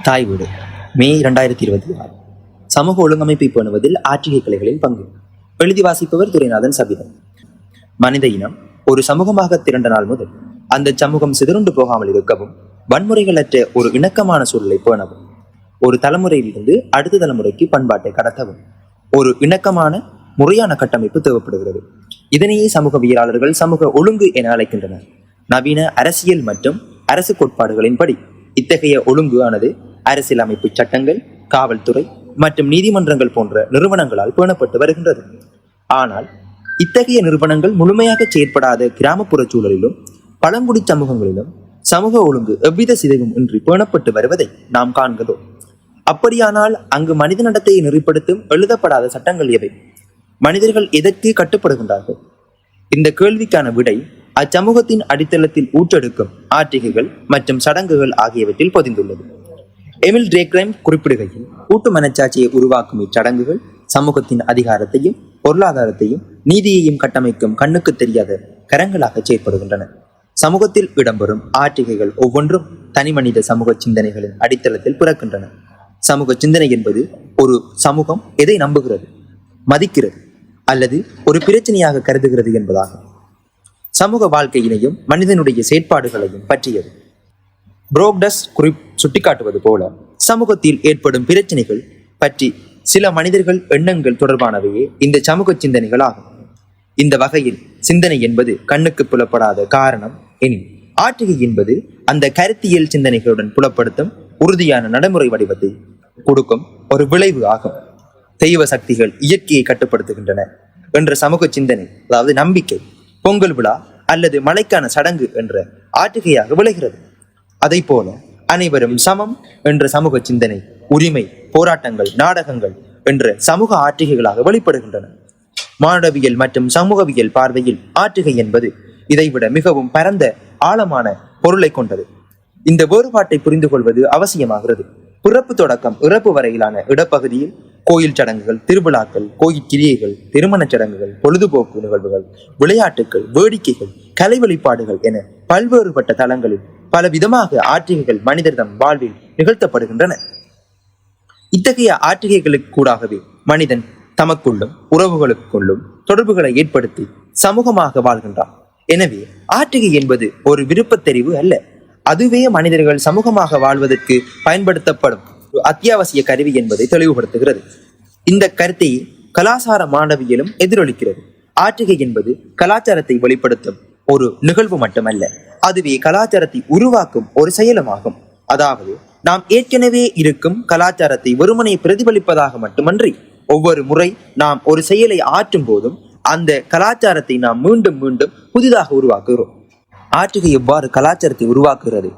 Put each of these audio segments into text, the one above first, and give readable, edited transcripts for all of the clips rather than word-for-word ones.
தாய் வீடு மே 2026. சமூக ஒழுங்கமைப்பை பேணுவதில் ஆற்றிகை கிளைகளின் பங்கு. எழுதி வாசிப்பவர் துரைநாதன் சபிதன். மனித இனம் ஒரு சமூகமாக திரண்ட நாள் முதல் அந்த சமூகம் சிதறுண்டு போகாமல் இருக்கவும், வன்முறைகளற்ற ஒரு இணக்கமான சூழலை பேணவும், ஒரு தலைமுறையிலிருந்து அடுத்த தலைமுறைக்கு பண்பாட்டை கடத்தவும் ஒரு இணக்கமான முறையான கட்டமைப்பு தேவைப்படுகிறது. இதனையே சமூகவியலாளர்கள் சமூக ஒழுங்கு என அழைக்கின்றனர். நவீன அரசியல் மற்றும் அரசு கோட்பாடுகளின்படி இத்தகைய ஒழுங்கு ஆனது அரசியலமைப்பு சட்டங்கள், காவல்துறை மற்றும் நீதிமன்றங்கள் போன்ற நிறுவனங்களால் பேணப்பட்டு வருகின்றது. ஆனால் இத்தகைய நிறுவனங்கள் முழுமையாக செயற்படாத கிராமப்புற சூழலிலும் பழங்குடி சமூகங்களிலும் சமூக ஒழுங்கு எவ்வித சிதைவும் இன்றி பேணப்பட்டு வருவதை நாம் காண்கிறோம். அப்படியானால் அங்கு மனித நடத்தையை நெறிப்படுத்தும் எழுதப்படாத சட்டங்கள் எவை? மனிதர்கள் எதற்கு கட்டுப்படுகின்றார்கள்? இந்த கேள்விக்கான விடை அச்சமூகத்தின் அடித்தளத்தில் ஊற்றெடுக்கும் ஆற்றிகைகள் மற்றும் சடங்குகள் ஆகியவற்றில் பொதிந்துள்ளது. எமில் டேக்ரைம் குறிப்பிடுகையில், கூட்டு மனச்சாட்சியை உருவாக்கும் இச்சடங்குகள் சமூகத்தின் அதிகாரத்தையும் பொருளாதாரத்தையும் நீதியையும் கட்டமைக்கும் கண்ணுக்கு தெரியாத கரங்களாக செயற்படுகின்றன. சமூகத்தில் இடம்பெறும் ஆற்றிகைகள் ஒவ்வொன்றும் தனி மனித சமூக சிந்தனைகளின் அடித்தளத்தில் பிறக்கின்றன. சமூக சிந்தனை என்பது ஒரு சமூகம் எதை நம்புகிறது, மதிக்கிறது அல்லது ஒரு பிரச்சனையாக கருதுகிறது என்பதாகும். சமூக வாழ்க்கையினையும் மனிதனுடைய செயற்பாடுகளையும் பற்றியது. புரோக்டஸ் சுட்டிக்காட்டுவது போல, சமூகத்தில் ஏற்படும் பிரச்சனைகள் பற்றி சில மனிதர்கள் எண்ணங்கள் தொடர்பானவையே இந்த சமூக சிந்தனைகள் ஆகும். இந்த வகையில் சிந்தனை என்பது கண்ணுக்கு புலப்படாத காரணம் எனின், ஆற்றிகை என்பது அந்த கருத்தியல் சிந்தனைகளுடன் புலப்படுத்தும் உறுதியான நடைமுறை வடிவத்தை கொடுக்கும் ஒரு விளைவு ஆகும். தெய்வ சக்திகள் இயற்கையை கட்டுப்படுத்துகின்றன என்ற சமூக சிந்தனை, அதாவது நம்பிக்கை, பொங்கல் விழா அல்லது மழைக்கான சடங்கு என்ற ஆற்றிகையாக விளைகிறது. அதை போல அனைவரும் சமம் என்ற சமூக சிந்தனை உரிமை போராட்டங்கள், நாடகங்கள் என்ற சமூக ஆற்றிகைகளாக வெளிப்படுகின்றன. மானுடவியல் மற்றும் சமூகவியல் பார்வையில் ஆற்றிகை என்பது இதைவிட மிகவும் பரந்த ஆழமான பொருளை கொண்டது. இந்த வேறுபாட்டை புரிந்து கொள்வது அவசியமாகிறது. பிறப்பு தொடக்கம் இறப்பு வரையிலான இடப்பகுதியில் கோயில் சடங்குகள், திருவிழாக்கள், கோயில் கிரியைகள், திருமணச் சடங்குகள், பொழுதுபோக்கு நிகழ்வுகள், விளையாட்டுகள், வேடிக்கைகள், கலை வழிபாடுகள் என பல்வேறுபட்ட தளங்களில் பல விதமாக ஆற்றிகைகள் மனிதர்தம் வாழ்வில் நிகழ்த்தப்படுகின்றன. இத்தகைய ஆற்றிகைகளுக்கு கூடாகவே மனிதன் தமக்குள்ளும் உறவுகளுக்குள்ளும் தொடர்புகளை ஏற்படுத்தி சமூகமாக வாழ்கின்றான். எனவே ஆற்றிகை என்பது ஒரு விருப்பத் தெரிவு அல்ல, அதுவே மனிதர்கள் சமூகமாக வாழ்வதற்கு பயன்படுத்தப்படும் அத்தியாவசிய கருவி என்பதை தெளிவுபடுத்துகிறது. இந்த கருத்தை கலாச்சார மாணவியலும் எதிரொலிக்கிறது. ஆற்றிகை என்பது கலாச்சாரத்தை வெளிப்படுத்தும் ஒரு நிகழ்வு மட்டுமல்ல, அதுவே கலாச்சாரத்தை உருவாக்கும் ஒரு செயலுமாகும். அதாவது நாம் ஏற்கனவே இருக்கும் கலாச்சாரத்தை வெறுமனை பிரதிபலிப்பதாக மட்டுமன்றி, ஒவ்வொரு முறை நாம் ஒரு செயலை ஆற்றும் போதும் அந்த கலாச்சாரத்தை நாம் மீண்டும் மீண்டும் புதிதாக உருவாக்குகிறோம். ஆற்றிகை எவ்வாறு கலாச்சாரத்தை உருவாக்குகிறது?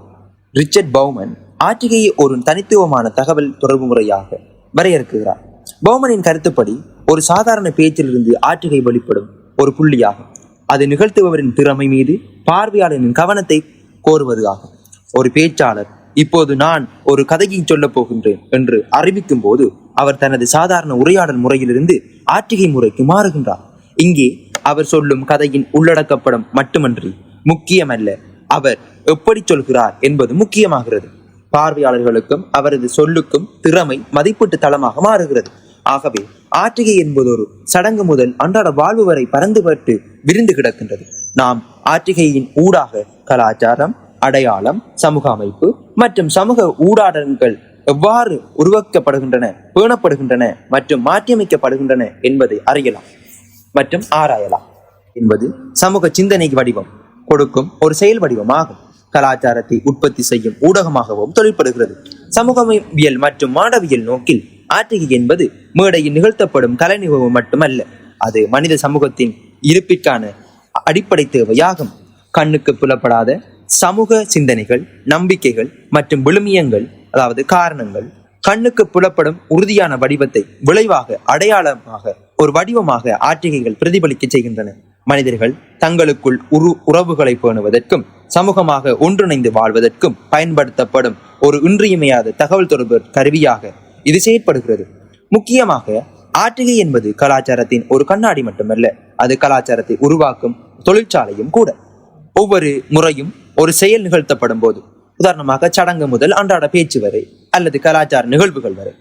ரிச்சர்ட் பவுமன் ஆற்றிகையை ஒரு தனித்துவமான தகவல் தொடர்பு முறையாக வரையறுக்கிறார். பவுமனின் கருத்துப்படி, ஒரு சாதாரண பேச்சிலிருந்து ஆற்றிகை வெளிப்படும் ஒரு புள்ளியாகும். அது நிகழ்த்துபவரின் திறமை மீது பார்வையாளரின் கவனத்தை கோருவது ஆகும். ஒரு பேச்சாளர் இப்போது நான் ஒரு கதையை சொல்லப் போகின்றேன் என்று அறிவிக்கும் போது அவர் தனது சாதாரண உரையாடல் முறையிலிருந்து ஆற்றிகை முறைக்கு மாறுகின்றார். இங்கே அவர் சொல்லும் கதையின் உள்ளடக்கப்படம் மட்டுமன்றி முக்கியமல்ல, அவர் எப்படி சொல்கிறார் என்பது முக்கியமாகிறது. பார்வையாளர்களுக்கும் அவரது சொல்லுக்கும் திறமை மதிப்பீட்டு தளமாக மாறுகிறது. ஆகவே ஆற்றிகை என்பது ஒரு சடங்கு முதல் அன்றாட வாழ்வு வரை பறந்துபட்டு விரிந்து கிடக்கின்றது. நாம் ஆற்றிகையின் ஊடாக கலாச்சாரம், அடையாளம், சமூக அமைப்பு மற்றும் சமூக ஊடாடல்கள் எவ்வாறு உருவாக்கப்படுகின்றன, பேணப்படுகின்றன மற்றும் மாற்றியமைக்கப்படுகின்றன என்பதை அறியலாம் மற்றும் ஆராயலாம். என்பது சமூக சிந்தனை வடிவம் கொடுக்கும் ஒரு செயல் வடிவமாகும். கலாச்சாரத்தை உற்பத்தி செய்யும் ஊடகமாகவும் தொழிற்படுகிறது. சமூகவியல் மற்றும் மாணவியல் நோக்கில் ஆற்றிகை என்பது மேடையில் நிகழ்த்தப்படும் கலை நிகழ்வு மட்டுமல்ல, அது மனித சமூகத்தின் இருப்பிற்கான அடிப்படை தேவையாகும். கண்ணுக்கு புலப்படாத சமூக சிந்தனைகள், நம்பிக்கைகள் மற்றும் விழுமியங்கள், அதாவது காரணங்கள், கண்ணுக்கு புலப்படும் உறுதியான வடிவத்தை விளைவாக அடையாளமாக ஒரு வடிவமாக ஆற்றிகைகள் பிரதிபலிக்க செய்கின்றன. மனிதர்கள் தங்களுக்குள் உறவுகளை பேணுவதற்கும் சமூகமாக ஒன்றிணைந்து வாழ்வதற்கும் பயன்படுத்தப்படும் ஒரு இன்றியமையாத தகவல் தொடர்பு கருவியாக இது செயற்படுகிறது. முக்கியமாக ஆற்றிகை என்பது கலாச்சாரத்தின் ஒரு கண்ணாடி மட்டுமல்ல, அது கலாச்சாரத்தை உருவாக்கும் தொழிற்சாலையும் கூட. ஒவ்வொரு முறையும் ஒரு செயல் நிகழ்த்தப்படும் போது, உதாரணமாக சடங்கு முதல் அன்றாட பேச்சு வரை அல்லது கலாச்சார நிகழ்வுகள் வரை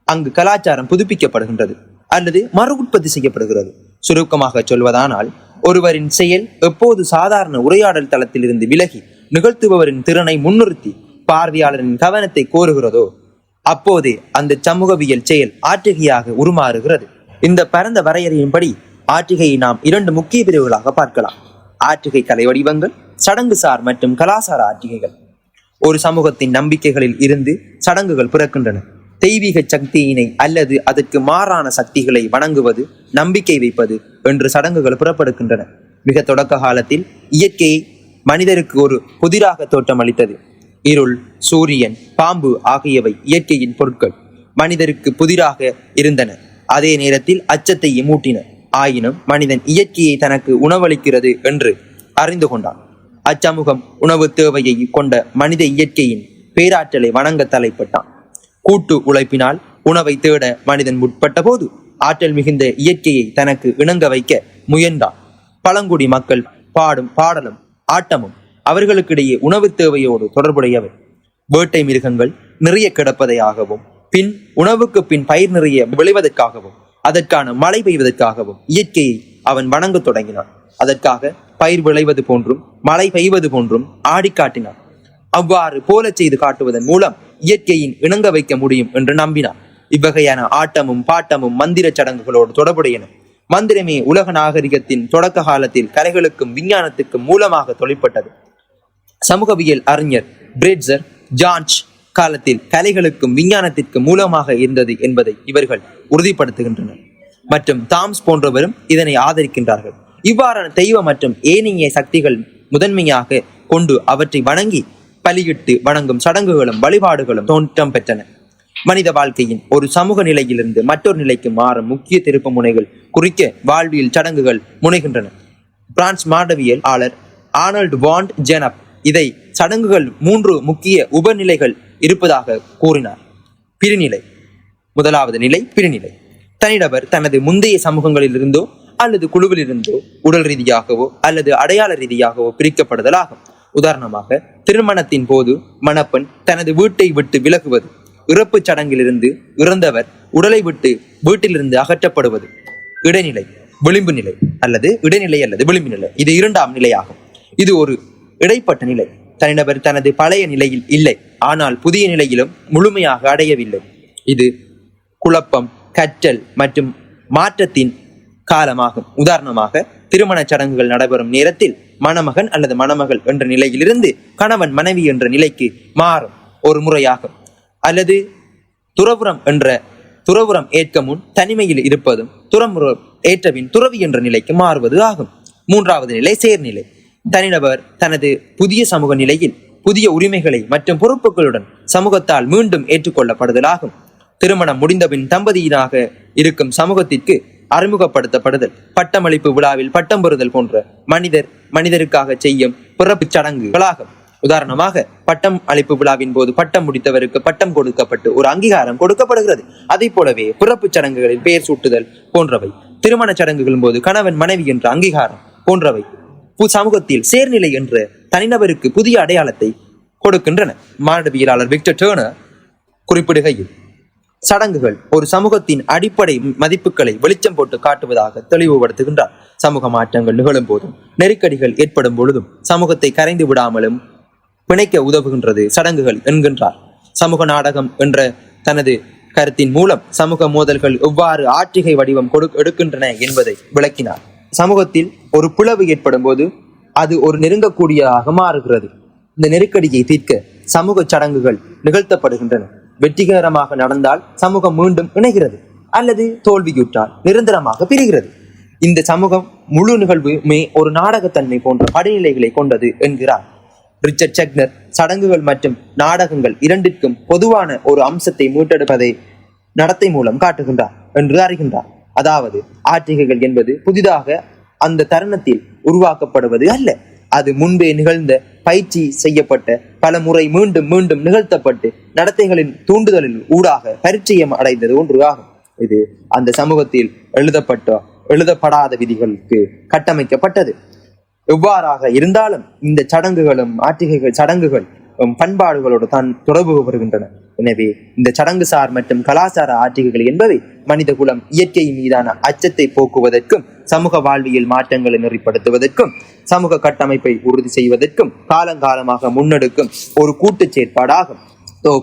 அங்கு கலாச்சாரம் புதுப்பிக்கப்படுகின்றது அல்லது மறு உற்பத்தி செய்யப்படுகிறது. சுருக்கமாக சொல்வதானால், ஒருவரின் செயல் எப்போது சாதாரண உரையாடல் தளத்தில் இருந்து விலகி நிகழ்த்துபவரின் திறனை முன்னிறுத்தி பார்வையாளரின் கவனத்தை கோருகிறதோ அப்போதே அந்த சமூகவியல் செயல் ஆற்றுகையாக உருமாறுகிறது. இந்த பரந்த வரையறையின்படி ஆற்றுகையை நாம் 2 முக்கிய பிரிவுகளாக பார்க்கலாம். ஆற்றுகை கலை வடிவங்கள், சடங்குசார் மற்றும் கலாசார ஆற்றுகைகள். ஒரு சமூகத்தின் நம்பிக்கைகளில் இருந்து சடங்குகள் பிறக்கின்றன. தெய்வீக சக்தியினை அல்லது அதற்கு மாறான சக்திகளை வணங்குவது, நம்பிக்கை வைப்பது என்று சடங்குகள் புறப்படுகின்றன. மிக தொடக்க காலத்தில் இயற்கையை மனிதருக்கு ஒரு புதிராக தோற்றம் அளித்தது. இருள், சூரியன், பாம்பு ஆகியவை இயற்கையின் பொருட்கள் மனிதருக்கு புதிராக இருந்தன. அதே நேரத்தில் அச்சத்தை மூட்டின. ஆயினும் மனிதன் இயற்கையை தனக்கு உணவளிக்கிறது என்று அறிந்து கொண்டான். அச்சமூகம் உணவு தேவையை கொண்ட மனித இயற்கையின் பேராற்றலை வணங்க தலைப்பட்டான். கூட்டு உழைப்பினால் உணவை தேட மனிதன் முற்பட்ட போது ஆற்றல் மிகுந்த இயற்கையை தனக்கு இணங்க வைக்க முயன்றான். பழங்குடி மக்கள் பாடும் பாடலும் ஆட்டமும் அவர்களுக்கிடையே உணவு தேவையோடு தொடர்புடையவை. வேட்டை மிருகங்கள் நிறைய கிடப்பதையாகவும், பின் உணவுக்கு பின் பயிர் நிறைய விளைவதற்காகவும், அதற்கான மழை பெய்வதற்காகவும் இயற்கையை அவன் வணங்க தொடங்கினான். அதற்காக பயிர் விளைவது போன்றும் மழை பெய்வது போன்றும் ஆடி காட்டினான். அவ்வாறு போல செய்து காட்டுவதன் மூலம் இயற்கையின் இணங்க வைக்க முடியும் என்று நம்பினார். இவ்வகையான ஆட்டமும் பாட்டமும் மந்திர சடங்குகளோடு தொடர்புடையன. மந்திரமே உலக நாகரிகத்தின் தொடக்க காலத்தில் கலைகளுக்கும் விஞ்ஞானத்துக்கும் மூலமாக தொழிற்பட்டது. சமூகவியல் அறிஞர் பிரெட்சர் ஜான்ச் காலத்தில் கலைகளுக்கும் விஞ்ஞானத்திற்கும் மூலமாக இருந்தது என்பதை இவர்கள் உறுதிப்படுத்துகின்றனர் மற்றும் தாம்ஸ் போன்றவரும் இதனை ஆதரிக்கின்றார்கள். இவ்வாறான தெய்வ மற்றும் ஏனைய சக்திகள் முதன்மையாக கொண்டு அவற்றை வணங்கி பலியிட்டு வணங்கும் சடங்குகளும் வழிபாடுகளும் தோற்றம் பெற்றன. மனித வாழ்க்கையின் ஒரு சமூக நிலையிலிருந்து மற்றொரு நிலைக்கு மாறும் முக்கிய திருப்பு முனைகள் குறிக்க வாழ்வியல் சடங்குகள் முனைகின்றன. பிரான்ஸ் மாடவியலாளர் ஆர்னால்ட் வான் ஜெனப் இதை சடங்குகள் 3 முக்கிய உபநிலைகள் இருப்பதாக கூறினார். பிரிநிலை. முதலாவது நிலை பிரிநிலை. தனிநபர் தனது முந்தைய சமூகங்களில் இருந்தோ அல்லது குழுவில் இருந்தோ உடல் ரீதியாகவோ அல்லது அடையாள ரீதியாகவோ பிரிக்கப்படுதல் ஆகும். உதாரணமாக, திருமணத்தின் போது மணப்பெண் தனது வீட்டை விட்டு விலகுவது, இறப்பு சடங்கிலிருந்து இறந்தவர் உடலை விட்டு வீட்டிலிருந்து அகற்றப்படுவது. இடைநிலை விளிம்பு நிலை அல்லது இடைநிலை அல்லது விளிம்பு நிலை, இது 2ஆம் நிலையாகும். இது ஒரு இடைப்பட்ட நிலை. தனிநபர் தனது பழைய நிலையில் இல்லை, ஆனால் புதிய நிலையிலும் முழுமையாக அடையவில்லை. இது குழப்பம், கற்றல் மற்றும் மாற்றத்தின் காலமாகும். உதாரணமாக, திருமண சடங்குகள் நடைபெறும் நேரத்தில் மணமகன் அல்லது மணமகள் என்ற நிலையிலிருந்து கணவன் மனைவி என்ற நிலைக்கு மாறும் ஒரு முறையாகும். அல்லது துறவுரம் ஏற்க முன் தனிமையில் இருப்பதும் துறமுறம் ஏற்றபின் துறவி என்ற நிலைக்கு மாறுவது ஆகும். 3வது நிலை சேர்நிலை. தனிநபர் தனது புதிய சமூக நிலையில் புதிய உரிமைகளை மற்றும் பொறுப்புகளுடன் சமூகத்தால் மீண்டும் ஏற்றுக்கொள்ளப்படுதலாகும். திருமணம் முடிந்தபின் தம்பதியினாக இருக்கும் சமூகத்திற்கு அறிமுகப்படுத்தப்படுதல், பட்டமளிப்பு விழாவில் பட்டம் பெறுதல் போன்ற மனிதருக்காக செய்யும் பிறப்பு சடங்குகளாகும். உதாரணமாக, பட்டம் அளிப்பு விழாவின் போது பட்டம் முடித்தவருக்கு பட்டம் கொடுக்கப்பட்டு ஒரு அங்கீகாரம் கொடுக்கப்படுகிறது. அதை போலவே பிறப்பு சடங்குகளில் பெயர் சூட்டுதல் போன்றவை, திருமண சடங்குகளின் போது கணவன் மனைவி என்ற அங்கீகாரம் போன்றவை சமூகத்தில் சேர்நிலை என்ற தனிநபருக்கு புதிய அடையாளத்தை கொடுக்கின்றன. மாடவியலாளர் விக்டர் டர்னர் குறிப்பிடுகையில், சடங்குகள் ஒரு சமூகத்தின் அடிப்படை மதிப்புகளை வெளிச்சம் போட்டு காட்டுவதாக தெளிவுபடுத்துகின்றார். சமூக மாற்றங்கள் நிகழும் போதும் நெருக்கடிகள் ஏற்படும் பொழுதும் சமூகத்தை கரைந்து விடாமலும் பிணைக்க உதவுகின்றது சடங்குகள் என்கின்றார். சமூக நாடகம் என்ற தனது கருத்தின் மூலம் சமூக மோதல்கள் எவ்வாறு ஆற்றிகை வடிவம் எடுக்கின்றன என்பதை விளக்கினார். சமூகத்தில் ஒரு பிளவு ஏற்படும் போது அது ஒரு நெருங்கக்கூடியதாக மாறுகிறது. இந்த நெருக்கடியை தீர்க்க சமூக சடங்குகள் நிகழ்த்தப்படுகின்றன. வெற்றிகரமாக நடந்தால் சமூகம் மீண்டும் இணைகிறது, அல்லது தோல்வியுற்றால் நிரந்தரமாக பிரிகிறது. இந்த சமூகம் முழு நிகழ்வுமே ஒரு நாடகத்தன்மை போன்ற படிநிலைகளை கொண்டது என்கிறார் ரிச்சர்ட் செக்னர். சடங்குகள் மற்றும் நாடகங்கள் இரண்டிற்கும் பொதுவான ஒரு அம்சத்தை மீட்டெடுப்பதை நடத்தை மூலம் காட்டுகின்றார் என்று அறிகின்றார். அதாவது, ஆற்றிகைகள் என்பது புதிதாக அந்த தருணத்தில் உருவாக்கப்படுவது அல்ல, அது முன்பே நிகழ்ந்த பயிற்சி செய்யப்பட்ட பல முறை மீண்டும் மீண்டும் நிகழ்த்தப்பட்டு நடத்தைகளின் தூண்டுதலில் ஊடாக பரிச்சயம் அடைந்தது ஒன்று ஆகும். இது அந்த சமூகத்தில் எழுதப்படாத விதிகளுக்கு கட்டமைக்கப்பட்டது. எவ்வாறாக இருந்தாலும் இந்த சடங்குகளும் சடங்குகள் பண்பாடுகளோடு தான் தொடர்பு வருகின்றன. எனவே இந்த சடங்குசார் மற்றும் கலாச்சார ஆற்றிகைகள் என்பவை மனித குலம் இயற்கை மீதான அச்சத்தை போக்குவதற்கும், சமூக வாழ்வியல் மாற்றங்களை நெறிப்படுத்துவதற்கும், சமூக கட்டமைப்பை உறுதி செய்வதற்கும் காலங்காலமாக முன்னெடுக்கும் ஒரு கூட்டு செயற்பாடாகும்.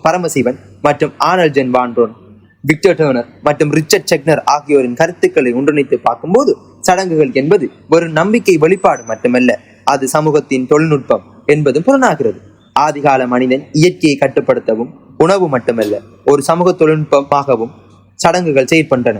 பரமசிவன் மற்றும் ஆனல்ட் ஜென் வான்ரோன், விக்டர் டர்னர் மற்றும் ரிச்சர்ட் செக்னர் ஆகியோரின் கருத்துக்களை ஒன்றிணைத்து பார்க்கும்போது சடங்குகள் என்பது ஒரு நம்பிக்கை வெளிப்பாடு மட்டுமல்ல, அது சமூகத்தின் தொழில்நுட்பம் என்பதும் புலனாகிறது. ஆதிகால மனிதன் இயற்கையை கட்டுப்படுத்தவும் உணவு மட்டுமல்ல ஒரு சமூக தொழில்நுட்பமாகவும் சடங்குகள் செயற்பட்டன.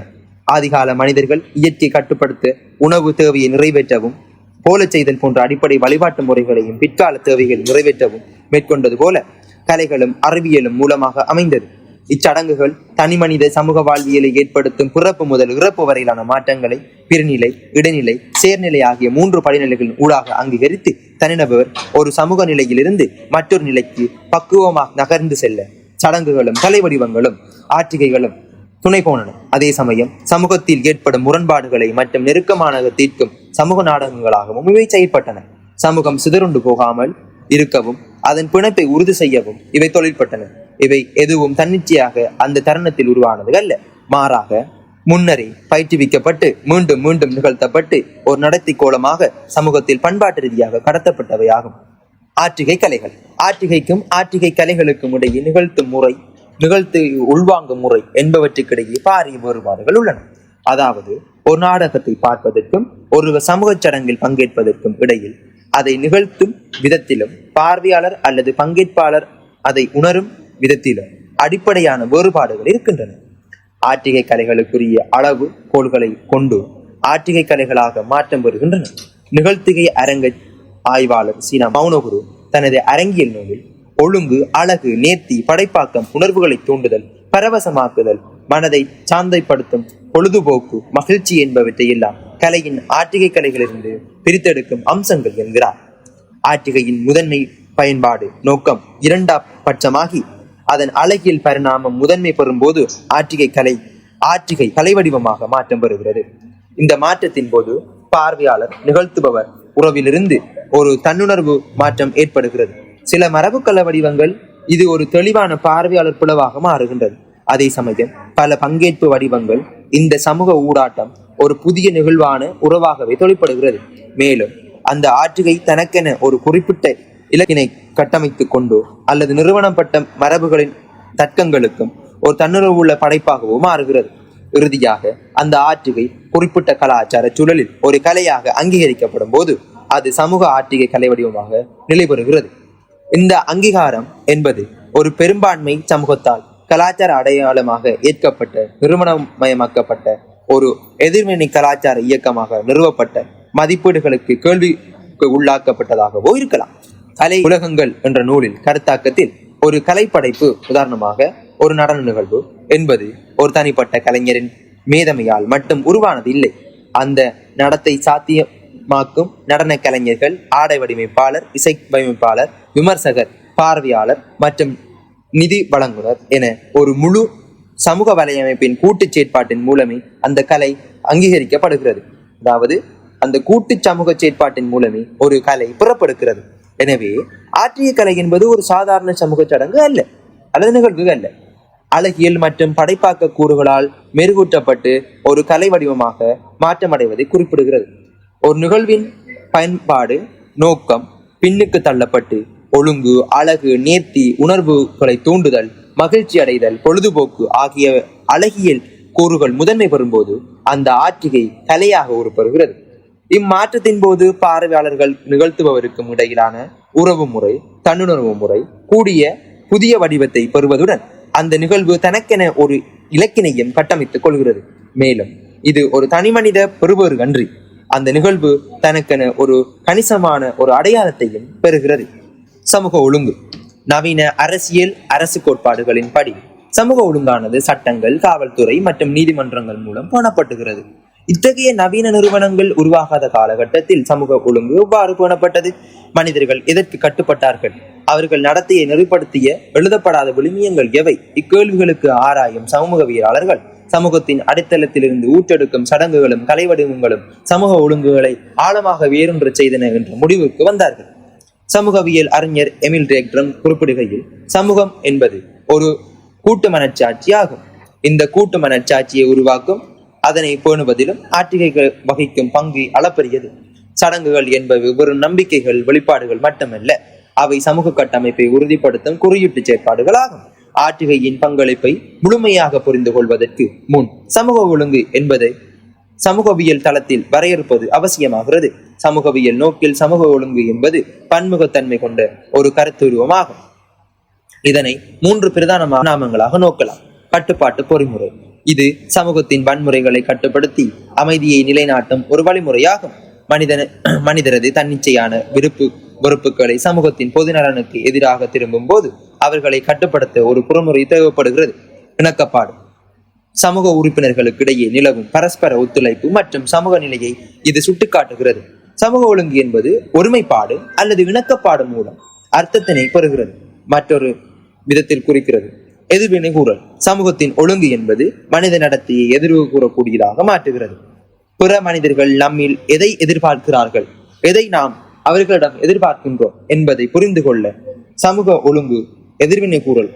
ஆதிகால மனிதர்கள் இயற்கை கட்டுப்படுத்த உணவு தேவையை நிறைவேற்றவும் போல செய்தல் போன்ற அடிப்படை வழிபாட்டு முறைகளையும் பிற்கால தேவைகள் நிறைவேற்றவும் மேற்கொண்டது போல கலைகளும் அறிவியலும் மூலமாக அமைந்தது. இச்சடங்குகள் தனிமனித சமூக வாழ்வியலை ஏற்படுத்தும் பிறப்பு முதல் இறப்பு வரையிலான மாற்றங்களை பிறநிலை, இடைநிலை, சேர்நிலை ஆகிய 3 படிநிலைகளின் ஊடாக அங்கீகரித்து தனிநபர் ஒரு சமூக நிலையிலிருந்து மற்றொரு நிலைக்கு பக்குவமாக நகர்ந்து செல்ல சடங்குகளும் கலை வடிவங்களும் ஆற்றிகைகளும் துணை போனன. அதே சமயம் சமூகத்தில் ஏற்படும் முரண்பாடுகளை மற்றும் நெருக்கமான தீர்க்கும் சமூக நாடகங்களாகவும் இவை செயற்பட்டன. சமூகம் சிதறுண்டு போகாமல் இருக்கவும் அதன் பிணைப்பை உறுதி செய்யவும் இவை தொழிற்பட்டன. இவை எதுவும் தன்னிச்சையாக அந்த தருணத்தில் உருவானது அல்ல, மாறாக முன்னரே பயிற்றுவிக்கப்பட்டு மீண்டும் மீண்டும் நிகழ்த்தப்பட்டு ஒரு நடத்தி கோலமாக சமூகத்தில் பண்பாட்டு ரீதியாக கடத்தப்பட்டவை ஆகும். ஆற்றிகை கலைகள். ஆற்றிகைக்கும் ஆற்றிகை கலைகளுக்கும் இடையே நிகழ்த்தும் முறை, நிகழ்த்து உள்வாங்கும் முறை என்பவற்றுக்கிடையே பாரிய வேறுபாடுகள் உள்ளன. அதாவது ஒரு நாடகத்தை பார்ப்பதற்கும் ஒரு சமூக சடங்கில் பங்கேற்பதற்கும் இடையில் அதை நிகழ்த்தும் விதத்திலும் பார்வையாளர் அல்லது பங்கேற்பாளர் அதை உணரும் விதத்திலும் அடிப்படையான வேறுபாடுகள் இருக்கின்றன. ஆற்றிகை கலைகளுக்குரிய அளவு கோள்களை கொண்டு ஆற்றிகை கலைகளாக மாற்றம் பெறுகின்றன. நிகழ்த்துகை அரங்க ஆய்வாளர் சீனா மௌனகுரு தனது அரங்கியல் நூலில் ஒழுங்கு, அழகு, நேர்த்தி, படைப்பாக்கம், உணர்வுகளை தூண்டுதல், பரவசமாக்குதல், மனதை சாந்தைப்படுத்தும் பொழுதுபோக்கு, மகிழ்ச்சி என்பவற்றை எல்லாம் கலையின் ஆற்றிகை கலைகளிலிருந்து பிரித்தெடுக்கும் அம்சங்கள் என்கிறார். ஆற்றிகையின் முதன்மை பயன்பாடு நோக்கம் இரண்டாம் பட்சமாகி அதன் அழகியல் பரிணாமம் முதன்மை பெறும்போது ஆற்றிகை கலை வடிவமாக மாற்றம் பெறுகிறது. இந்த மாற்றத்தின் போது பார்வையாளர் நிகழ்த்துபவர் உறவிலிருந்து ஒரு தன்னுணர்வு மாற்றம் ஏற்படுகிறது. சில மரபு கலை வடிவங்கள் இது ஒரு தெளிவான பார்வையாளர் புலவாக மாறுகின்றது. அதே சமயம் பல பங்கேற்பு வடிவங்கள் இந்த சமூக ஊடாட்டம் ஒரு புதிய நிகழ்வான உறவாகவே தொழிற்படுகிறது. மேலும் அந்த ஆற்றுகை தனக்கென ஒரு குறிப்பிட்ட இலக்கினை கட்டமைத்துக் கொண்டோ அல்லது நிறுவனப்பட்ட மரபுகளின் தர்க்கங்களுக்கும் ஒரு தன்னுணர்வு உள்ள படைப்பாகவும் மாறுகிறது. இறுதியாக அந்த ஆற்றுகை குறிப்பிட்ட கலாச்சார சூழலில் ஒரு கலையாக அங்கீகரிக்கப்படும் போது அது சமூக ஆற்றிகை கலை வடிவமாக நிலை பெறுகிறது. இந்த அங்கீகாரம் என்பது ஒரு பெரும்பான்மை சமூகத்தால் கலாச்சார அடையாளமாக ஏற்கப்பட்ட, நிறுவனமயமாக்கப்பட்ட ஒரு எதிர்வினை கலாச்சார இயக்கமாக நிறுவப்பட்ட மதிப்பீடுகளுக்கு கேள்விக்கு உள்ளாக்கப்பட்டதாகவோ இருக்கலாம். கலை உலகங்கள் என்ற நூலில் கருத்தாக்கத்தில் ஒரு கலைப்படைப்பு, உதாரணமாக ஒரு நடன நிகழ்வு என்பது ஒரு தனிப்பட்ட கலைஞரின் மேதமையால் மட்டும் உருவானது இல்லை. அந்த நடத்தை சாத்தியமாக்கும் நடன கலைஞர்கள், ஆடை வடிவமைப்பாளர், இசை வடிவமைப்பாளர், விமர்சகர், பார்வையாளர் மற்றும் நிதி வழங்குனர் என ஒரு முழு சமூக வலையமைப்பின் கூட்டு செயற்பாட்டின் மூலமே அந்த கலை அங்கீகரிக்கப்படுகிறது. அதாவது அந்த கூட்டு சமூக செயற்பாட்டின் மூலமே ஒரு கலை புறப்படுகிறது. எனவே ஆற்றிய கலை என்பது ஒரு சாதாரண சமூக சடங்கு அல்ல, அல்லது நிகழ்வு அல்ல. அழகியல் மற்றும் படைப்பாக்க கூறுகளால் மெருகூட்டப்பட்டு ஒரு கலை வடிவமாக மாற்றமடைவதை குறிப்பிடுகிறது. ஒரு நிகழ்வின் பயன்பாடு நோக்கம் பின்னுக்கு தள்ளப்பட்டு ஒழுங்கு, அழகு, நேர்த்தி, உணர்வுகளை தூண்டுதல், மகிழ்ச்சி அடைதல், பொழுதுபோக்கு ஆகிய அழகியல் கூறுகள் முதன்மை பெறும்போது அந்த ஆற்றிகை கலையாக உருப்பெறுகிறது. இம்மாற்றத்தின் போது பார்வையாளர்கள் நிகழ்த்துபவருக்கும் இடையிலான உறவு முறை, தன்னுணர்வு முறை கூடிய புதிய வடிவத்தை பெறுவதுடன் அந்த நிகழ்வு தனக்கென ஒரு இலக்கினையும் கட்டமைத்துக் கொள்கிறது. மேலும் இது ஒரு தனிமனித பெறுபவர் அன்றி அந்த நிகழ்வு தனக்கென ஒரு கணிசமான ஒரு அடையாளத்தையும் பெறுகிறது. சமூக ஒழுங்கு. நவீன அரசியல் அரசு கோட்பாடுகளின் படி சமூக ஒழுங்கானது சட்டங்கள், காவல்துறை மற்றும் நீதிமன்றங்கள் மூலம் பேணப்பட்டுகிறது. இத்தகைய நவீன நிறுவனங்கள் உருவாகாத காலகட்டத்தில் சமூக ஒழுங்கு எவ்வாறு பேணப்பட்டது? மனிதர்கள் எதற்கு கட்டுப்பட்டார்கள்? அவர்கள் நடத்தையை நெறிப்படுத்திய எழுதப்படாத விழுமியங்கள் எவை? இக்கேள்விகளுக்கு ஆராயும் சமூகவியலாளர்கள் சமூகத்தின் அடித்தளத்திலிருந்து ஊற்றெடுக்கும் சடங்குகளும் கலை வடிவங்களும் சமூக ஒழுங்குகளை ஆழமாக வேறொன்று செய்தன என்ற முடிவுக்கு வந்தார்கள். சமூகவியல் அறிஞர் எமில் ரேக்ட்ரம் குறிப்பிடுகையில், சமூகம் என்பது ஒரு கூட்டு மனச்சாட்சி ஆகும். இந்த கூட்டு மனச்சாட்சியை உருவாக்கும் அதனை பேணுவதிலும் ஆற்றுகைகள் வகிக்கும் பங்கு அளப்பரியது. சடங்குகள் என்பவை வெறும் நம்பிக்கைகள் வெளிப்பாடுகள் மட்டுமல்ல, அவை சமூக கட்டமைப்பை உறுதிப்படுத்தும் குறியீட்டு செயற்பாடுகள் ஆகும். ஆற்றுகையின் பங்களிப்பை முழுமையாக புரிந்து கொள்வதற்கு முன் சமூக ஒழுங்கு என்பதை சமூகவியல் தளத்தில் வரையறுப்பது அவசியமாகிறது. சமூகவியல் நோக்கில் சமூக ஒழுங்கு என்பது பன்முகத்தன்மை கொண்ட ஒரு கருத்துருவமாகும். இதனை 3 பிரதான நாமங்களாக நோக்கலாம். கட்டுப்பாட்டு பொறிமுறை, இது சமூகத்தின் வன்முறைகளை கட்டுப்படுத்தி அமைதியை நிலைநாட்டும் ஒரு வழிமுறையாகும். மனிதரது தன்னிச்சையான வெறுப்புகளை சமூகத்தின் பொது நலனுக்கு எதிராக திரும்பும் போது அவர்களை கட்டுப்படுத்த ஒரு புறமுறை தேவைப்படுகிறது. இணக்கப்பாடு, சமூக உறுப்பினர்களுக்கு இடையே நிலவும் பரஸ்பர ஒத்துழைப்பு மற்றும் சமூக நிலையை இது சுட்டிக்காட்டுகிறது. சமூக ஒழுங்கு என்பது ஒருமைப்பாடு அல்லது இணக்கப்பாடு மூலம் அர்த்தத்தினை பெறுகிறது. மற்றொரு விதத்தில் குறிக்கிறது எதிர்வினை கூறல். சமூகத்தின் ஒழுங்கு என்பது மனித நடத்தையை எதிர்வு கூறக்கூடியதாக மாற்றுகிறது. பிற மனிதர்கள் நம்மில் எதை எதிர்பார்க்கிறார்கள், எதை நாம் அவர்களிடம் எதிர்பார்க்கின்றோம் என்பதை புரிந்து கொள்ள சமூக ஒழுங்கு எதிர்வினை கூறல்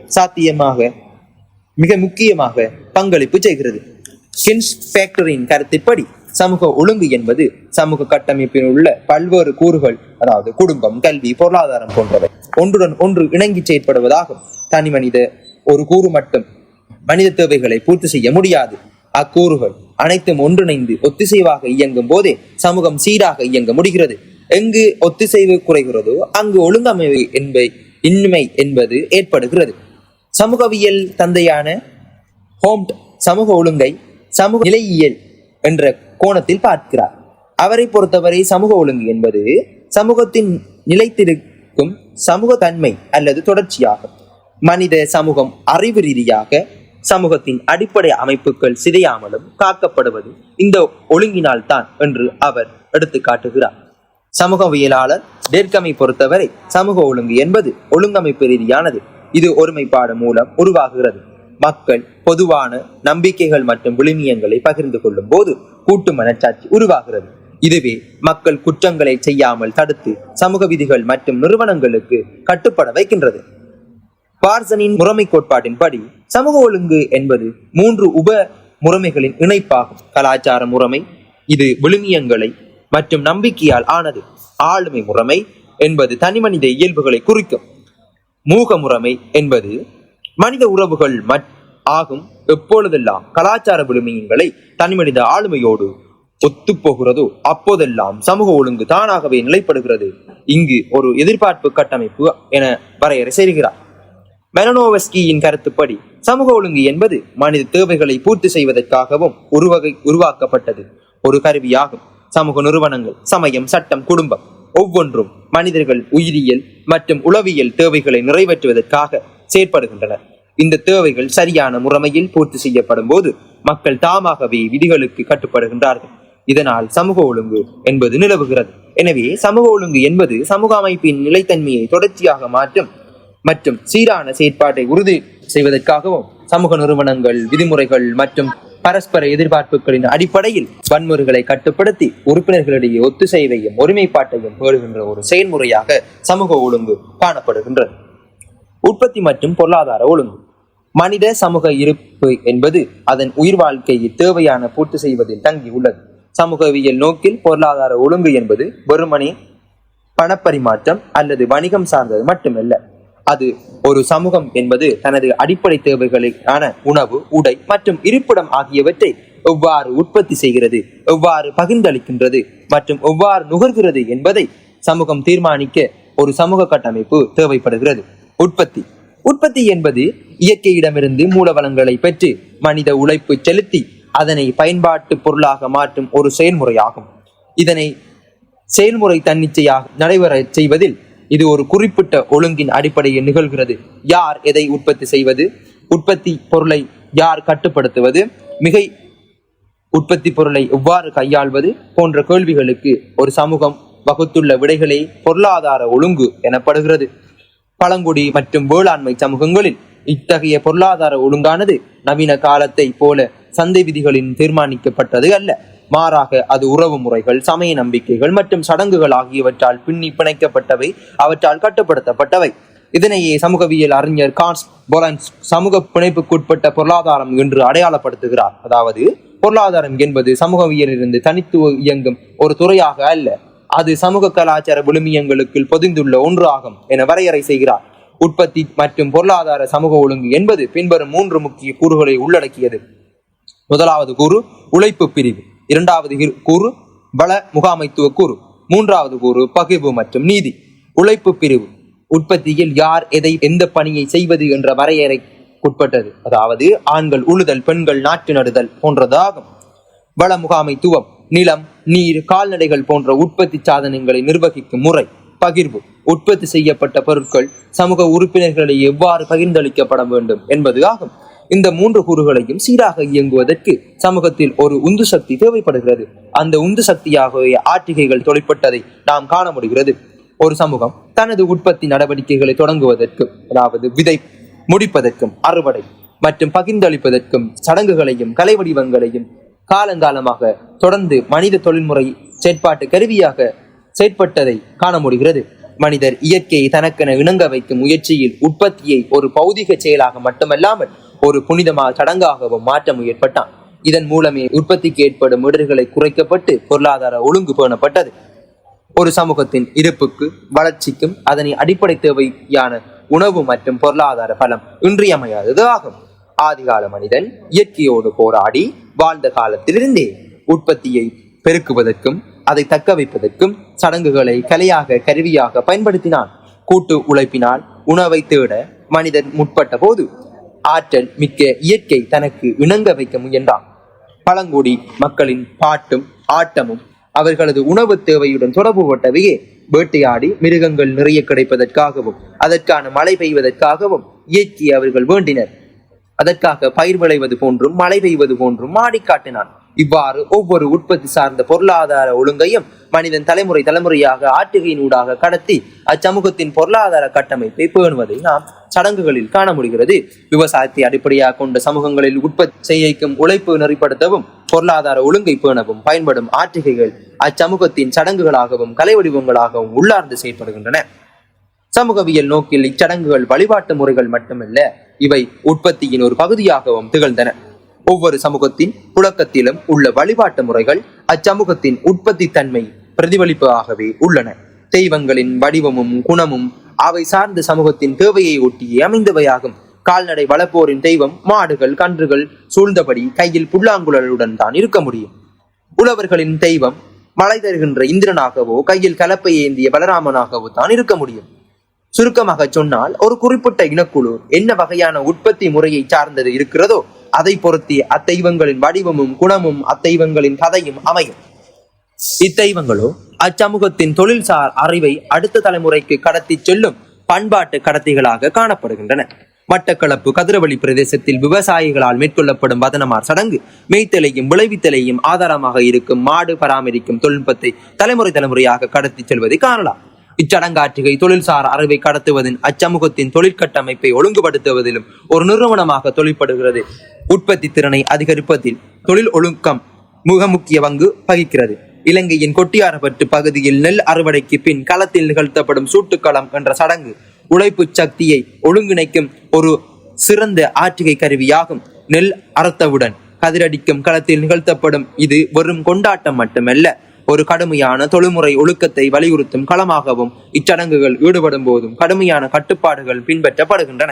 மிக முக்கியமாக பங்களிப்பு செய்கிறது. ஹின்ஸ் ஃபேக்டரின் கருத்தின்படி சமூக ஒழுங்கு என்பது சமூக கட்டமைப்பில் உள்ள பல்வேறு கூறுகள், அதாவது குடும்பம், கல்வி, பொருளாதாரம் போன்றவை ஒன்றுடன் ஒன்று இணங்கி செயற்படுவதாகும். தனி மனித ஒரு கூறு மட்டும் மனித தேவைகளை பூர்த்தி செய்ய முடியாது. அக்கூறுகள் அனைத்தும் ஒன்றிணைந்து ஒத்திசைவாக இயங்கும் போதே சமூகம் சீராக இயங்க முடிகிறது. எங்கு ஒத்திசைவு குறைகிறதோ அங்கு ஒழுங்கமைவு இன்மை என்பது ஏற்படுகிறது. சமூகவியல் தந்தையான ஹோம்ட் சமூக ஒழுங்கை சமூக நிலையியல் என்ற கோணத்தில் பார்க்கிறார். அவரை பொறுத்தவரை சமூக ஒழுங்கு என்பது சமூகத்தின் நிலைத்திருக்கும் சமூக தன்மை அல்லது தொடர்ச்சியாகும். மனித சமூகம் அறிவு ரீதியாக சமூகத்தின் அடிப்படை அமைப்புகள் சிதையாமலும் காக்கப்படுவது இந்த ஒழுங்கினால் தான் என்று அவர் எடுத்து காட்டுகிறார். சமூகவியலாளர் டெர்கமை பொறுத்தவரை சமூக ஒழுங்கு என்பது ஒழுங்கமைப்பு ரீதியானது. இது ஒருமைப்பாடு மூலம் உருவாகிறது. மக்கள் பொதுவான நம்பிக்கைகள் மற்றும் விழுமியங்களை பகிர்ந்து கொள்ளும் போது கூட்டு மனச்சாட்சி உருவாகிறது. இதுவே மக்கள் குற்றங்களை செய்யாமல் தடுத்து சமூக விதிகள் மற்றும் நிறுவனங்களுக்கு கட்டுப்பட வைக்கின்றது. பார்சனின் முறைமை கோட்பாட்டின்படி சமூக ஒழுங்கு என்பது 3 உப முறைமைகளின் இணைப்பாகும். கலாச்சார முறைமை, இது விழுமியங்களை மற்றும் நம்பிக்கையால் ஆனது. ஆளுமை முறைமை என்பது தனிமனித இயல்புகளை குறிக்கும். மூக முறைமை என்பது மனித உறவுகள் ஆகும். எப்பொழுதெல்லாம் கலாச்சார விழுமியங்களை தனிமனித ஆளுமையோடு ஒத்துப்போகிறதோ அப்போதெல்லாம் சமூக ஒழுங்கு தானாகவே நிலைப்படுகிறது. இங்கு ஒரு எதிர்பார்ப்பு கட்டமைப்பு என வரையறை செய்கிறார். மெலனோவஸ்கியின் கருத்துப்படி சமூக ஒழுங்கு என்பது மனித தேவைகளை பூர்த்தி செய்வதற்காகவும் உருவாக்கப்பட்டது ஒரு கருவியாகும். சமூக நிறுவனங்கள், சமயம், சட்டம், குடும்பம் ஒவ்வொன்றும் மனிதர்கள் உயிரியல் மற்றும் உளவியல் தேவைகளை நிறைவேற்றுவதற்காக செயற்படுகின்றனர். இந்த தேவைகள் சரியான முறைமையில் பூர்த்தி செய்யப்படும் போது மக்கள் தாமாகவே விதிகளுக்கு கட்டுப்படுகின்றார்கள். இதனால் சமூக ஒழுங்கு என்பது நிலவுகிறது. எனவே சமூக ஒழுங்கு என்பது சமூக அமைப்பின் நிலைத்தன்மையை தொடர்ச்சியாக மாற்றும் மற்றும் சீரான செயற்பாட்டை உறுதி செய்வதற்காகவும் சமூக நிறுவனங்கள், விதிமுறைகள் மற்றும் பரஸ்பர எதிர்பார்ப்புகளின் அடிப்படையில் வன்முறைகளை கட்டுப்படுத்தி உறுப்பினர்களிடையே ஒத்துசைவையும் ஒருமைப்பாட்டையும் பேணுகின்ற ஒரு செயல்முறையாக சமூக ஒழுங்கு காணப்படுகின்றது. உற்பத்தி மற்றும் பொருளாதார ஒழுங்கு. மனித சமூக இருப்பு என்பது அதன் உயிர் வாழ்க்கையை தேவையான பூர்த்தி செய்வதில் தங்கி உள்ளது. சமூகவியல் நோக்கில் பொருளாதார ஒழுங்கு என்பது வெறுமனே பணப்பரிமாற்றம் அல்லது வணிகம் சார்ந்தது மட்டுமல்ல. அது ஒரு சமூகம் என்பது தனது அடிப்படை தேவைகளான உணவு, உடை மற்றும் இருப்பிடம் ஆகியவற்றை எவ்வாறு உற்பத்தி செய்கிறது, எவ்வாறு பகிர்ந்தளிக்கின்றது மற்றும் எவ்வாறு நுகர்கிறது என்பதை சமூகம் தீர்மானிக்க ஒரு சமூக கட்டமைப்பு தேவைப்படுகிறது. உற்பத்தி என்பது இயற்கையிடமிருந்து மூலவளங்களை பெற்று மனித உழைப்பு செலுத்தி அதனை பயன்பாட்டு பொருளாக மாற்றும் ஒரு செயல்முறையாகும். இதனை செயல்முறை தன்னிச்சையாக நடைபெற செய்வதில் இது ஒரு குறிப்பிட்ட ஒழுங்கின் அடிப்படையில் நிகழ்கிறது. யார் எதை உற்பத்தி செய்வது, உற்பத்தி பொருளை யார் கட்டுப்படுத்துவது, மிகை உற்பத்தி பொருளை எவ்வாறு கையாள்வது போன்ற கேள்விகளுக்கு ஒரு சமூகம் வகுத்துள்ள விடைகளே பொருளாதார ஒழுங்கு எனப்படுகிறது. பழங்குடி மற்றும் வேளாண்மை சமூகங்களில் இத்தகைய பொருளாதார ஒழுங்கானது நவீன காலத்தை போல சந்தை விதிகளின் தீர்மானிக்கப்பட்டது அல்ல. மாறாக அது உறவு முறைகள், சமய நம்பிக்கைகள் மற்றும் சடங்குகள் ஆகியவற்றால் பின்னி பிணைக்கப்பட்டவை, அவற்றால் கட்டுப்படுத்தப்பட்டவை. இதனையே சமூகவியல் அறிஞர் கான்ஸ் பொலன்ஸ் சமூக பிணைப்புக்குட்பட்ட பொருளாதாரம் என்று அடையாளப்படுத்துகிறார். அதாவது பொருளாதாரம் என்பது சமூகவியலிருந்து தனித்துவ இயங்கும் ஒரு துறையாக அல்ல, அது சமூக கலாச்சார விழுமியங்களுக்குள் பொதிந்துள்ள ஒன்று ஆகும் என வரையறை செய்கிறார். உற்பத்தி மற்றும் பொருளாதார சமூக ஒழுங்கு என்பது பின்வரும் 3 முக்கிய கூறுகளை உள்ளடக்கியது. முதலாவது கூறு உழைப்பு பிரிவு, இரண்டாவது கூறு வள முகாமைத்துவ கூறு, மூன்றாவது கூறு பகிர்வு மற்றும் நீதி. உழைப்பு பிரிவு உற்பத்தியில் யார் எதை எந்த பணியை செய்வது என்ற வரையறைக்குட்பட்டது, அதாவது ஆண்கள் உழுதல், பெண்கள் நாற்று நடுதல் போன்றது ஆகும். வள முகாமைத்துவம் நிலம், நீர், கால்நடைகள் போன்ற உற்பத்தி சாதனங்களை நிர்வகிக்கும் முறை. பகிர்வு உற்பத்தி செய்யப்பட்ட பொருட்கள் சமூக உறுப்பினர்களை எவ்வாறு பகிர்ந்தளிக்கப்பட வேண்டும் என்பது ஆகும். இந்த 3 கூறுகளையும் சீராக இயங்குவதற்கு சமூகத்தில் ஒரு உந்து சக்தி தேவைப்படுகிறது. அந்த உந்து சக்தியாகவே ஆற்றிகைகள் தொழிற்பட்டதை நாம் காண முடிகிறது. ஒரு சமூகம் தனது உற்பத்தி நடவடிக்கைகளை தொடங்குவதற்கும், அதாவது விதை முடிப்பதற்கும், அறுவடை மற்றும் பகிர்ந்தளிப்பதற்கும் சடங்குகளையும் கலை வடிவங்களையும் காலங்காலமாக தொடர்ந்து மனித தொழில்முறை செயற்பாட்டு கருவியாக செயற்பட்டதை காண முடிகிறது. மனிதர் இயற்கையை தனக்கென இணங்க வைக்கும் முயற்சியில் உற்பத்தியை ஒரு பௌதிக செயலாக மட்டுமல்லாமல் ஒரு புனிதமான சடங்காகவும் மாற்ற முயற்பட்டான். இதன் மூலமே உற்பத்திக்கு ஏற்படும் இடர்களை குறைக்கப்பட்டு பொருளாதார ஒழுங்கு பேணப்பட்டது. ஒரு சமூகத்தின் இருப்புக்கு, வளர்ச்சிக்கும் அதனை அடிப்படை தேவையான உணவு மற்றும் பொருளாதார பலம் இன்றியமையாதது ஆகும். ஆதிகால மனிதன் இயற்கையோடு போராடி வாழ்ந்த காலத்திலிருந்தே உற்பத்தியை பெருக்குவதற்கும் அதை தக்க வைப்பதற்கும் சடங்குகளை கலையாக கருவியாக பயன்படுத்தினான். கூட்டு உழைப்பினால் உணவை தேட மனிதன் முற்பட்ட போது ஆற்றல் மிக்க இயற்கை தனக்கு இணங்க வைக்க முயன்றான். பழங்குடி மக்களின் பாட்டும் ஆட்டமும் அவர்களது உணவு தேவையுடன் தொடர்புபட்டவையே. வேட்டையாடி மிருகங்கள் நிறைய கிடைப்பதற்காகவும் அதற்கான மழை பெய்வதற்காகவும் இயற்கையை அவர்கள் வேண்டினர். அதற்காக பயிர் விளைவது போன்றும் மழை பெய்வது போன்றும் மாடி காட்டினான். இவ்வாறு ஒவ்வொரு உற்பத்தி சார்ந்த பொருளாதார ஒழுங்கையும் மனிதன் தலைமுறை தலைமுறையாக ஆற்றுகையினூடாக கடத்தி அச்சமூகத்தின் பொருளாதார கட்டமைப்பை பேணுவதை நாம் சடங்குகளில் காண முடிகிறது. விவசாயத்தை அடிப்படையாக கொண்ட சமூகங்களில் உற்பத்தி செய்யும் உழைப்பு நெறிப்படுத்தவும் பொருளாதார ஒழுங்கை பேணவும் பயன்படும் ஆற்றுகைகள் அச்சமூகத்தின் சடங்குகளாகவும் கலை வடிவங்களாகவும் உள்ளார்ந்து செயல்படுகின்றன. சமூகவியல் நோக்கில் இச்சடங்குகள் வழிபாட்டு முறைகள் மட்டுமல்ல, இவை உற்பத்தியின் ஒரு பகுதியாகவும் திகழ்ந்தன. ஒவ்வொரு சமூகத்தின் புழக்கத்திலும் உள்ள வழிபாட்டு முறைகள் அச்சமூகத்தின் உற்பத்தி தன்மை பிரதிபலிப்பாகவே உள்ளன. தெய்வங்களின் வடிவமும் குணமும் அவை சார்ந்த சமூகத்தின் தேவையை ஒட்டியே அமைந்தவையாகும். கால்நடை வளர்ப்போரின் தெய்வம் மாடுகள், கன்றுகள் சூழ்ந்தபடி கையில் புல்லாங்குழலுடன் தான் இருக்க முடியும். உழவர்களின் தெய்வம் மழை தருகின்ற இந்திரனாகவோ கையில் கலப்பை ஏந்திய பலராமனாகவோ தான் இருக்க முடியும். சுருக்கமாக சொன்னால், ஒரு குறிப்பிட்ட இனக்குழு என்ன வகையான உற்பத்தி முறையை சார்ந்தது இருக்கிறதோ அதை பொருத்தி அத்தெய்வங்களின் வடிவமும் குணமும் அத்தெய்வங்களின் கதையும் அமையும். இத்தெய்வங்களோ அச்சமூகத்தின் தொழில்சார் அறிவை அடுத்த தலைமுறைக்கு கடத்தி செல்லும் பண்பாட்டு கடத்திகளாக காணப்படுகின்றன. மட்டக்களப்பு கதிரவழி பிரதேசத்தில் விவசாயிகளால் மேற்கொள்ளப்படும் வதனமார் சடங்கு மேய்த்தலையும் விளைவித்தலையும் ஆதாரமாக இருக்கும் மாடு பராமரிக்கும் தொழில்நுட்பத்தை தலைமுறை தலைமுறையாக கடத்தி செல்வதை காணலாம். இச்சடங்காற்றுகை தொழில்சார் அறிவை கடத்துவதின் அச்சமூகத்தின் தொழிற்கட்டமைப்பை ஒழுங்குபடுத்துவதிலும் ஒரு நிறுவனமாக தொழிற்படுகிறது. உற்பத்தி திறனை அதிகரிப்பதில் தொழில் ஒழுக்கம் மிக முக்கிய பங்கு வகிக்கிறது. இலங்கையின் கொட்டியாரப்பட்டு பகுதியில் நெல் அறுவடைக்கு பின் களத்தில் நிகழ்த்தப்படும் சூட்டுக்களம் என்ற சடங்கு உழைப்பு சக்தியை ஒழுங்கிணைக்கும் ஒரு சிறந்த ஆற்றுகை கருவியாகும். நெல் அறுத்தவுடன் கதிரடிக்கும் களத்தில் நிகழ்த்தப்படும் இது வெறும் கொண்டாட்டம் மட்டுமல்ல, ஒரு கடுமையான தொழில்முறை ஒழுக்கத்தை வலியுறுத்தும் களமாகவும் இச்சடங்குகள் ஈடுபடும் போதும் கடுமையான கட்டுப்பாடுகள் பின்பற்றப்படுகின்றன.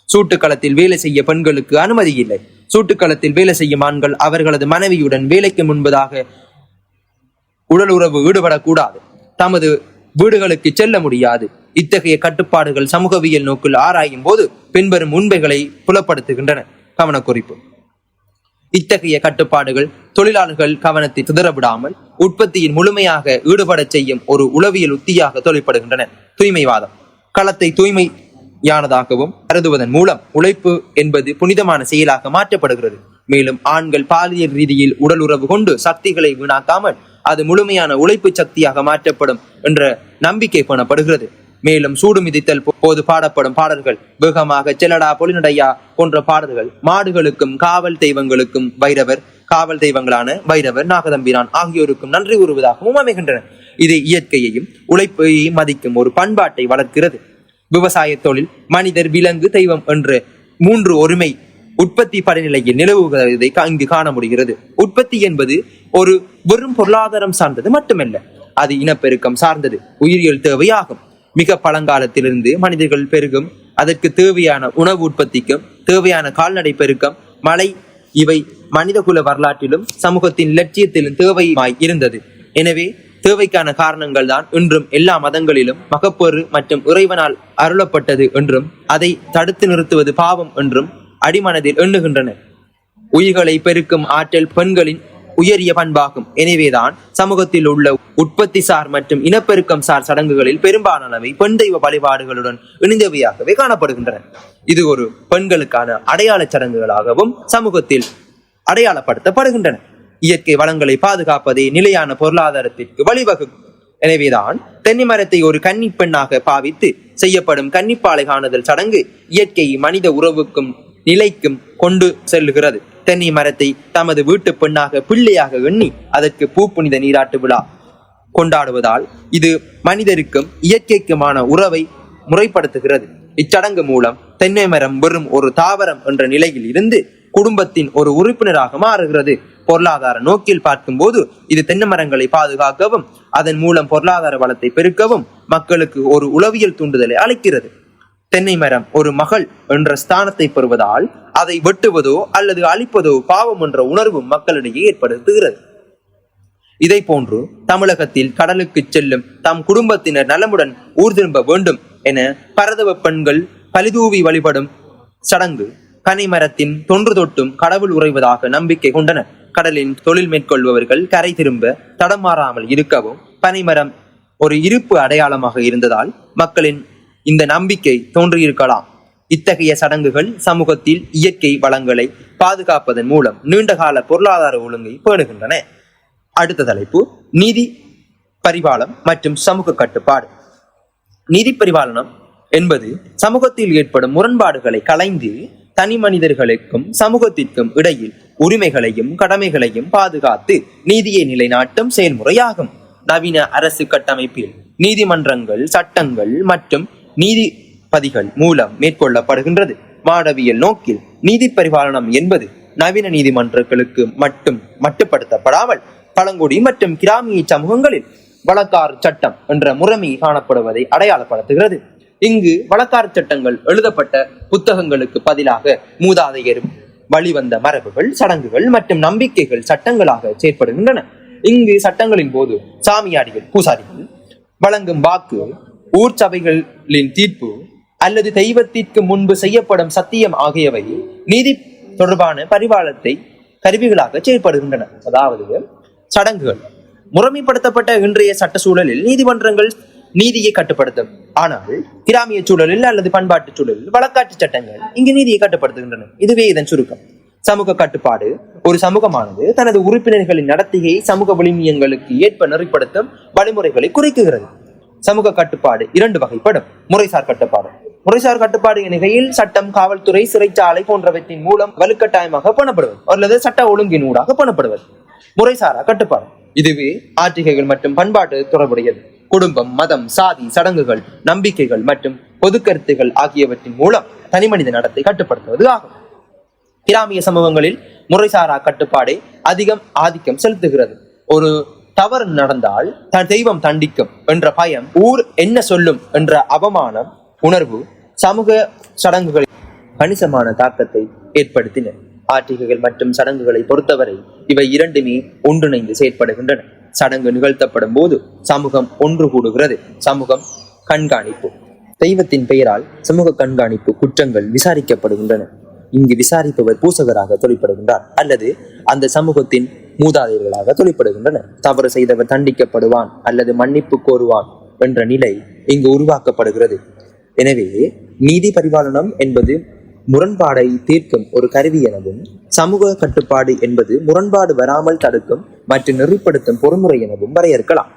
சூட்டுக்களத்தில் வேலை செய்ய பெண்களுக்கு அனுமதி இல்லை. சூட்டுக்களத்தில் வேலை செய்யும் ஆண்கள் அவர்களது மனைவியுடன் வேலைக்கு முன்பதாக உடல் உறவு ஈடுபடக்கூடாது. தமது வீடுகளுக்கு செல்ல முடியாது. இத்தகைய கட்டுப்பாடுகள் சமூகவியல் நோக்கில் ஆராயும் போது பின்வரும் உண்மைகளை புலப்படுத்துகின்றன. கவனக்குறிப்பு: இத்தகைய கட்டுப்பாடுகள் தொழிலாளர்கள் கவனத்தை சிதறவிடாமல் உற்பத்தியின் முழுமையாக ஈடுபட செய்யும் ஒரு உளவியல் உத்தியாக தொழிற்படுகின்றன. தூய்மைவாதம் களத்தை தூய்மையானதாகவும் கருதுவதன் மூலம் உழைப்பு என்பது புனிதமான செயலாக மாற்றப்படுகிறது. மேலும் ஆண்கள் பாலியல் ரீதியில் உடல் உறவு கொண்டு சக்திகளை வீணாக்காமல் அது முழுமையான உழைப்பு சக்தியாக மாற்றப்படும் என்ற நம்பிக்கை காணப்படுகிறது. மேலும் சூடு மிதித்தல் போது பாடப்படும் பாடல்கள், வேகமாக செல்லடா பொலிநடையா போன்ற பாடல்கள் மாடுகளுக்கும் காவல் தெய்வங்களுக்கும் வைரவர், காவல் தெய்வங்களான வைரவர், நாகதம்பிரான் ஆகியோருக்கும் நன்றி கூறுவதாகவும் அமைகின்றன. இது இயற்கையையும் உழைப்பையும் மதிக்கும் ஒரு பண்பாட்டை வளர்க்கிறது. விவசாய தொழில், மனிதர், விலங்கு, தெய்வம் என்ற 3 ஒருமை உற்பத்தி படிநிலையில் நிலவுவதை இங்கு காண முடிகிறது. உற்பத்தி என்பது ஒரு வெறும் பொருளாதாரம் சார்ந்தது மட்டுமல்ல, அது இனப்பெருக்கம் சார்ந்தது உயிரியல் தேவையாகும். மிக பழங்காலத்திலிருந்து மனிதர்கள் பெருகும், அதற்கு தேவையான உணவு உற்பத்திக்கும் தேவையான கால்நடை பெருக்கம், மழை, இவை மனிதகுல வரலாற்றிலும் சமூகத்தின் இலட்சியத்திலும் தேவையாய் இருந்தது. எனவே தேவைக்கான காரணங்கள் தான் இன்றும் எல்லா மதங்களிலும் மகப்பேறு மற்றும் இறைவனால் அருளப்பட்டது என்றும் அதை தடுத்து நிறுத்துவது பாவம் என்றும் அடிமனதில் எண்ணுகின்றனர். உயிர்களை பெருக்கும் ஆற்றல் பெண்களின் உயரிய பண்பாகும். எனவேதான் சமூகத்தில் உள்ள உற்பத்தி சார் மற்றும் இனப்பெருக்கம் சார் சடங்குகளில் பெரும்பாலானவை பெண் தெய்வ வழிபாடுகளுடன் இணைந்தவையாகவே காணப்படுகின்றன. இது ஒரு பெண்களுக்கான அடையாள சடங்குகளாகவும் சமூகத்தில் அடையாளப்படுத்தப்படுகின்றன. இயற்கை வளங்களை பாதுகாப்பதே நிலையான பொருளாதாரத்திற்கு வழிவகுக்கும். எனவேதான் தென்னை மரத்தை ஒரு கன்னி பெண்ணாக பாவித்து செய்யப்படும் கன்னிப்பாலை காணுதல் சடங்கு இயற்கை மனித உறவுக்கும் நிலைக்கும் கொண்டு செல்லுகிறது. தென்னை மரத்தை தமது வீட்டு பெண்ணாக பிள்ளையாக எண்ணி அதற்கு பூப்புனித நீராட்டு விழா கொண்டாடுவதால் இது மனிதருக்கும் இயற்கைக்குமான உறவை முறைப்படுத்துகிறது. இச்சடங்கு மூலம் தென்னை மரம் வெறும் ஒரு தாவரம் என்ற நிலையில் இருந்து குடும்பத்தின் ஒரு உறுப்பினராக மாறுகிறது. பொருளாதார நோக்கில் பார்க்கும் போது இது தென்னை மரங்களை பாதுகாக்கவும் அதன் மூலம் பொருளாதார வளத்தை பெருக்கவும் மக்களுக்கு ஒரு உளவியல் தூண்டுதலை அளிக்கிறது. தென்னை மரம் ஒரு மகள் என்ற ஸ்தானத்தை பெறுவதால் அதை வெட்டுவதோ அல்லது அழிப்பதோ பாவம் என்ற உணர்வும் மக்களிடையே ஏற்படுத்துகிறது. இதை போன்று தமிழகத்தில் கடலுக்கு செல்லும் தம் குடும்பத்தினர் நலமுடன் ஊர் திரும்ப வேண்டும் என பரதவ பெண்கள் பலிதூவி வழிபடும் சடங்கு பனை மரத்தின் தொன்று தொட்டும் கடவுள் உறைவதாக நம்பிக்கை கொண்டனர். கடலில் தொழில் மேற்கொள்பவர்கள் கரை திரும்ப தடமாறாமல் இருக்கவும் பனைமரம் ஒரு இருப்பு அடையாளமாக இருந்ததால் மக்களின் இந்த நம்பிக்கை தோன்றியிருக்கலாம். இத்தகைய சடங்குகள் சமூகத்தில் இயற்கை வளங்களை பாதுகாப்பதன் மூலம் நீண்டகால பொருளாதார ஒழுங்கை பேணுகின்றன. அடுத்த தலைப்பு நீதி பரிபாலம் மற்றும் சமூக கட்டுப்பாடு. நீதி பரிபாலனம் என்பது சமூகத்தில் ஏற்படும் முரண்பாடுகளை களைந்து தனி மனிதர்களுக்கும் சமூகத்திற்கும் இடையில் உரிமைகளையும் கடமைகளையும் பாதுகாத்து நீதியை நிலைநாட்டும் செயல்முறையாகும். நவீன அரசு கட்டமைப்பில் நீதிமன்றங்கள், சட்டங்கள் மற்றும் நீதிபதிகள் மூலம் மேற்கொள்ளப்படுகின்றது. மாடவியல் நோக்கில் நீதி பரிபாலனம் என்பது நவீன நீதிமன்றங்களுக்கு மட்டுப்படுத்தப்படாமல் பழங்குடி மற்றும் கிராமிய சமூகங்களில் வழக்காறு சட்டம் என்ற முறைமை காணப்படுவதை அடையாளப்படுத்துகிறது. இங்கு வழக்காறு சட்டங்கள் எழுதப்பட்ட புத்தகங்களுக்கு பதிலாக மூதாதையரும் வழிவந்த மரபுகள், சடங்குகள் மற்றும் நம்பிக்கைகள் சட்டங்களாக செயற்படுகின்றன. இங்கு சட்டங்களின் போது சாமியாடிகள், பூசாரிகள் வழங்கும் வாக்கு, ஊர் சபைகளின் தீர்ப்பு அல்லது தெய்வத்திற்கு முன்பு செய்யப்படும் சத்தியம் ஆகியவை நீதி தொடர்பான பரிபாலனத்தை கருவிகளாக செயற்படுகின்றன. அதாவது சடங்குகள் முறைமைப்படுத்தப்பட்ட இன்றைய சட்ட சூழலில் நீதிமன்றங்கள் நீதியை கட்டுப்படுத்தும். ஆனால் கிராமிய சூழலில் அல்லது பண்பாட்டு சூழலில் வழக்காற்று சட்டங்கள் இங்கு நீதியை கட்டுப்படுத்துகின்றன. இதுவே இதன் சுருக்கம். சமூக கட்டுப்பாடு ஒரு சமூகமானது தனது உறுப்பினர்களின் நடத்தையை சமூக விளிமியங்களுக்கு ஏற்ப நெறிப்படுத்தும் வழிமுறைகளை குறிக்குகிறது. சமூக கட்டுப்பாடு 2 வகைப்படும். முறைசார் கட்டுப்பாடு. முறைசார் கட்டுப்பாடு என்கையில் சட்டம், காவல்துறை, சிறைச்சாலை போன்றவற்றின் மூலம் வலுக்கட்டாயமாக பணப்படுவது அல்லது சட்ட ஒழுங்கின் ஊடாக பணப்படுவது. முறைசாரா கட்டுப்பாடு இதுவே ஆட்சிகைகள் மற்றும் பண்பாட்டு தொடர்புடையது. குடும்பம், மதம், சாதி, சடங்குகள், நம்பிக்கைகள் மற்றும் பொது கருத்துகள் ஆகியவற்றின் மூலம் தனிமனித நடத்தை கட்டுப்படுத்துவது ஆகும். கிராமிய சமூகங்களில் முறைசாரா கட்டுப்பாடே அதிகம் ஆதிக்கம் செலுத்துகிறது. ஒரு தவறு நடந்தால் தெய்வம் தண்டிக்கும் என்ற பயம், ஊர் என்ன சொல்லும் என்ற அவமானம் உணர்வு சமூக சடங்குகளில் கணிசமான தாக்கத்தை ஏற்படுத்தின. ஆட்சிகைகள் மற்றும் சடங்குகளை பொறுத்தவரை இவை இரண்டுமே ஒன்றிணைந்து செயற்படுகின்றன. சடங்கு நிகழ்த்தப்படும் போது சமூகம் ஒன்று கூடுகிறது. சமூகம் கண்காணிப்பு. தெய்வத்தின் பெயரால் சமூக கண்காணிப்பு குற்றங்கள் விசாரிக்கப்படுகின்றன. இங்கு விசாரிப்பவர் பூசகராக தொழிற்படுகின்றார் அல்லது அந்த சமூகத்தின் மூதாதையர்களாக தொழிற்படுகின்றனர். தவறு செய்தவர் தண்டிக்கப்படுவான் அல்லது மன்னிப்பு கோருவான் என்ற நிலை இங்கு உருவாக்கப்படுகிறது. எனவே நீதி பரிபாலனம் என்பது முரண்பாடை தீர்க்கும் ஒரு கருவி எனவும், சமூக கட்டுப்பாடு என்பது முரண்பாடு வராமல் தடுக்கும் மற்றும் நெறிப்படுத்தும் பொறுமுறை எனவும் வரையறுக்கலாம்.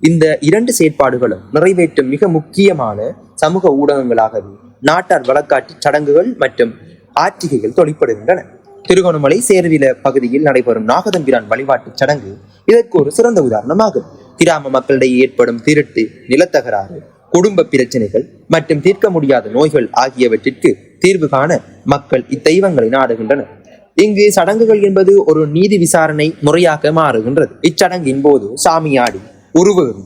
இந்த 2 செயற்பாடுகளும் நிறைவேற்றும் மிக முக்கியமான சமூக ஊடகங்களாகவே நாட்டார் வழக்காற்று சடங்குகள் மற்றும் ஆட்சிகைகள் தொழிற்படுகின்றன. திருகோணமலை சேர்வில பகுதியில் நடைபெறும் நாகதம்பிரான் வழிபாட்டு சடங்கு இதற்கு ஒரு சிறந்த உதாரணமாகும். கிராம மக்களிடையே ஏற்படும் திருட்டு, நிலத்தகராறு, குடும்ப பிரச்சனைகள் மற்றும் தீர்க்க முடியாத நோய்கள் ஆகியவற்றிற்கு தீர்வு காண மக்கள் இத்தெய்வங்களை நாடுகின்றனர். இங்கு சடங்குகள் என்பது ஒரு நீதி விசாரணை முறையாக மாறுகின்றது. இச்சடங்கின் போது சாமியாடி உருவகி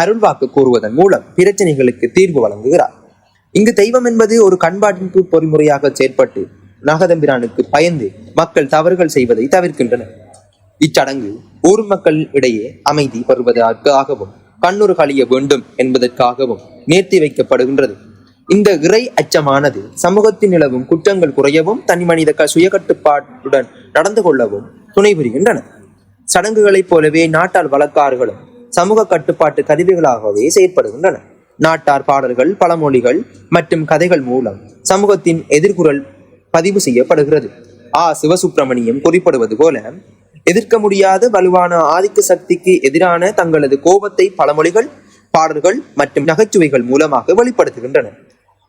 அருள்வாக்கு கூறுவதன் மூலம் பிரச்சனைகளுக்கு தீர்வு வழங்குகிறார். இங்கு தெய்வம் என்பது ஒரு கண்பாட்டின்பு பொறிமுறையாக செயற்பட்டு நாகதம்பிரானுக்கு பயந்து மக்கள் தவறுகள் செய்வதை தவிர்க்கின்றனர். இச்சடங்கு ஊர் மக்கள் இடையே அமைதி பெறுவதற்காகவும் கண்ணூறு கழிய வேண்டும் என்பதற்காகவும் நேர்த்தி வைக்கப்படுகின்றது. இந்த இறை அச்சமானது சமூகத்தில் நிலவும் குற்றங்கள் குறையவும் தனி மனித சுய கட்டுப்பாட்டுடன் நடந்து கொள்ளவும் துணை புரிகின்றன. சடங்குகளைப் போலவே நாட்டார் வழக்காறுகளும் சமூக கட்டுப்பாட்டு கருவிகளாகவே செயற்படுகின்றன. நாட்டார் பாடல்கள், பழமொழிகள் மற்றும் கதைகள் மூலம் சமூகத்தின் எதிர்குரல் பதிவு செய்யப்படுகிறது. சிவசுப்பிரமணியம் குறிப்பிடுவது போல, எதிர்க்க முடியாத வலுவான ஆதிக்க சக்திக்கு எதிரான தங்களது கோபத்தை பழமொழிகள், பாடல்கள் மற்றும் நகைச்சுவைகள் மூலமாக வெளிப்படுத்துகின்றன.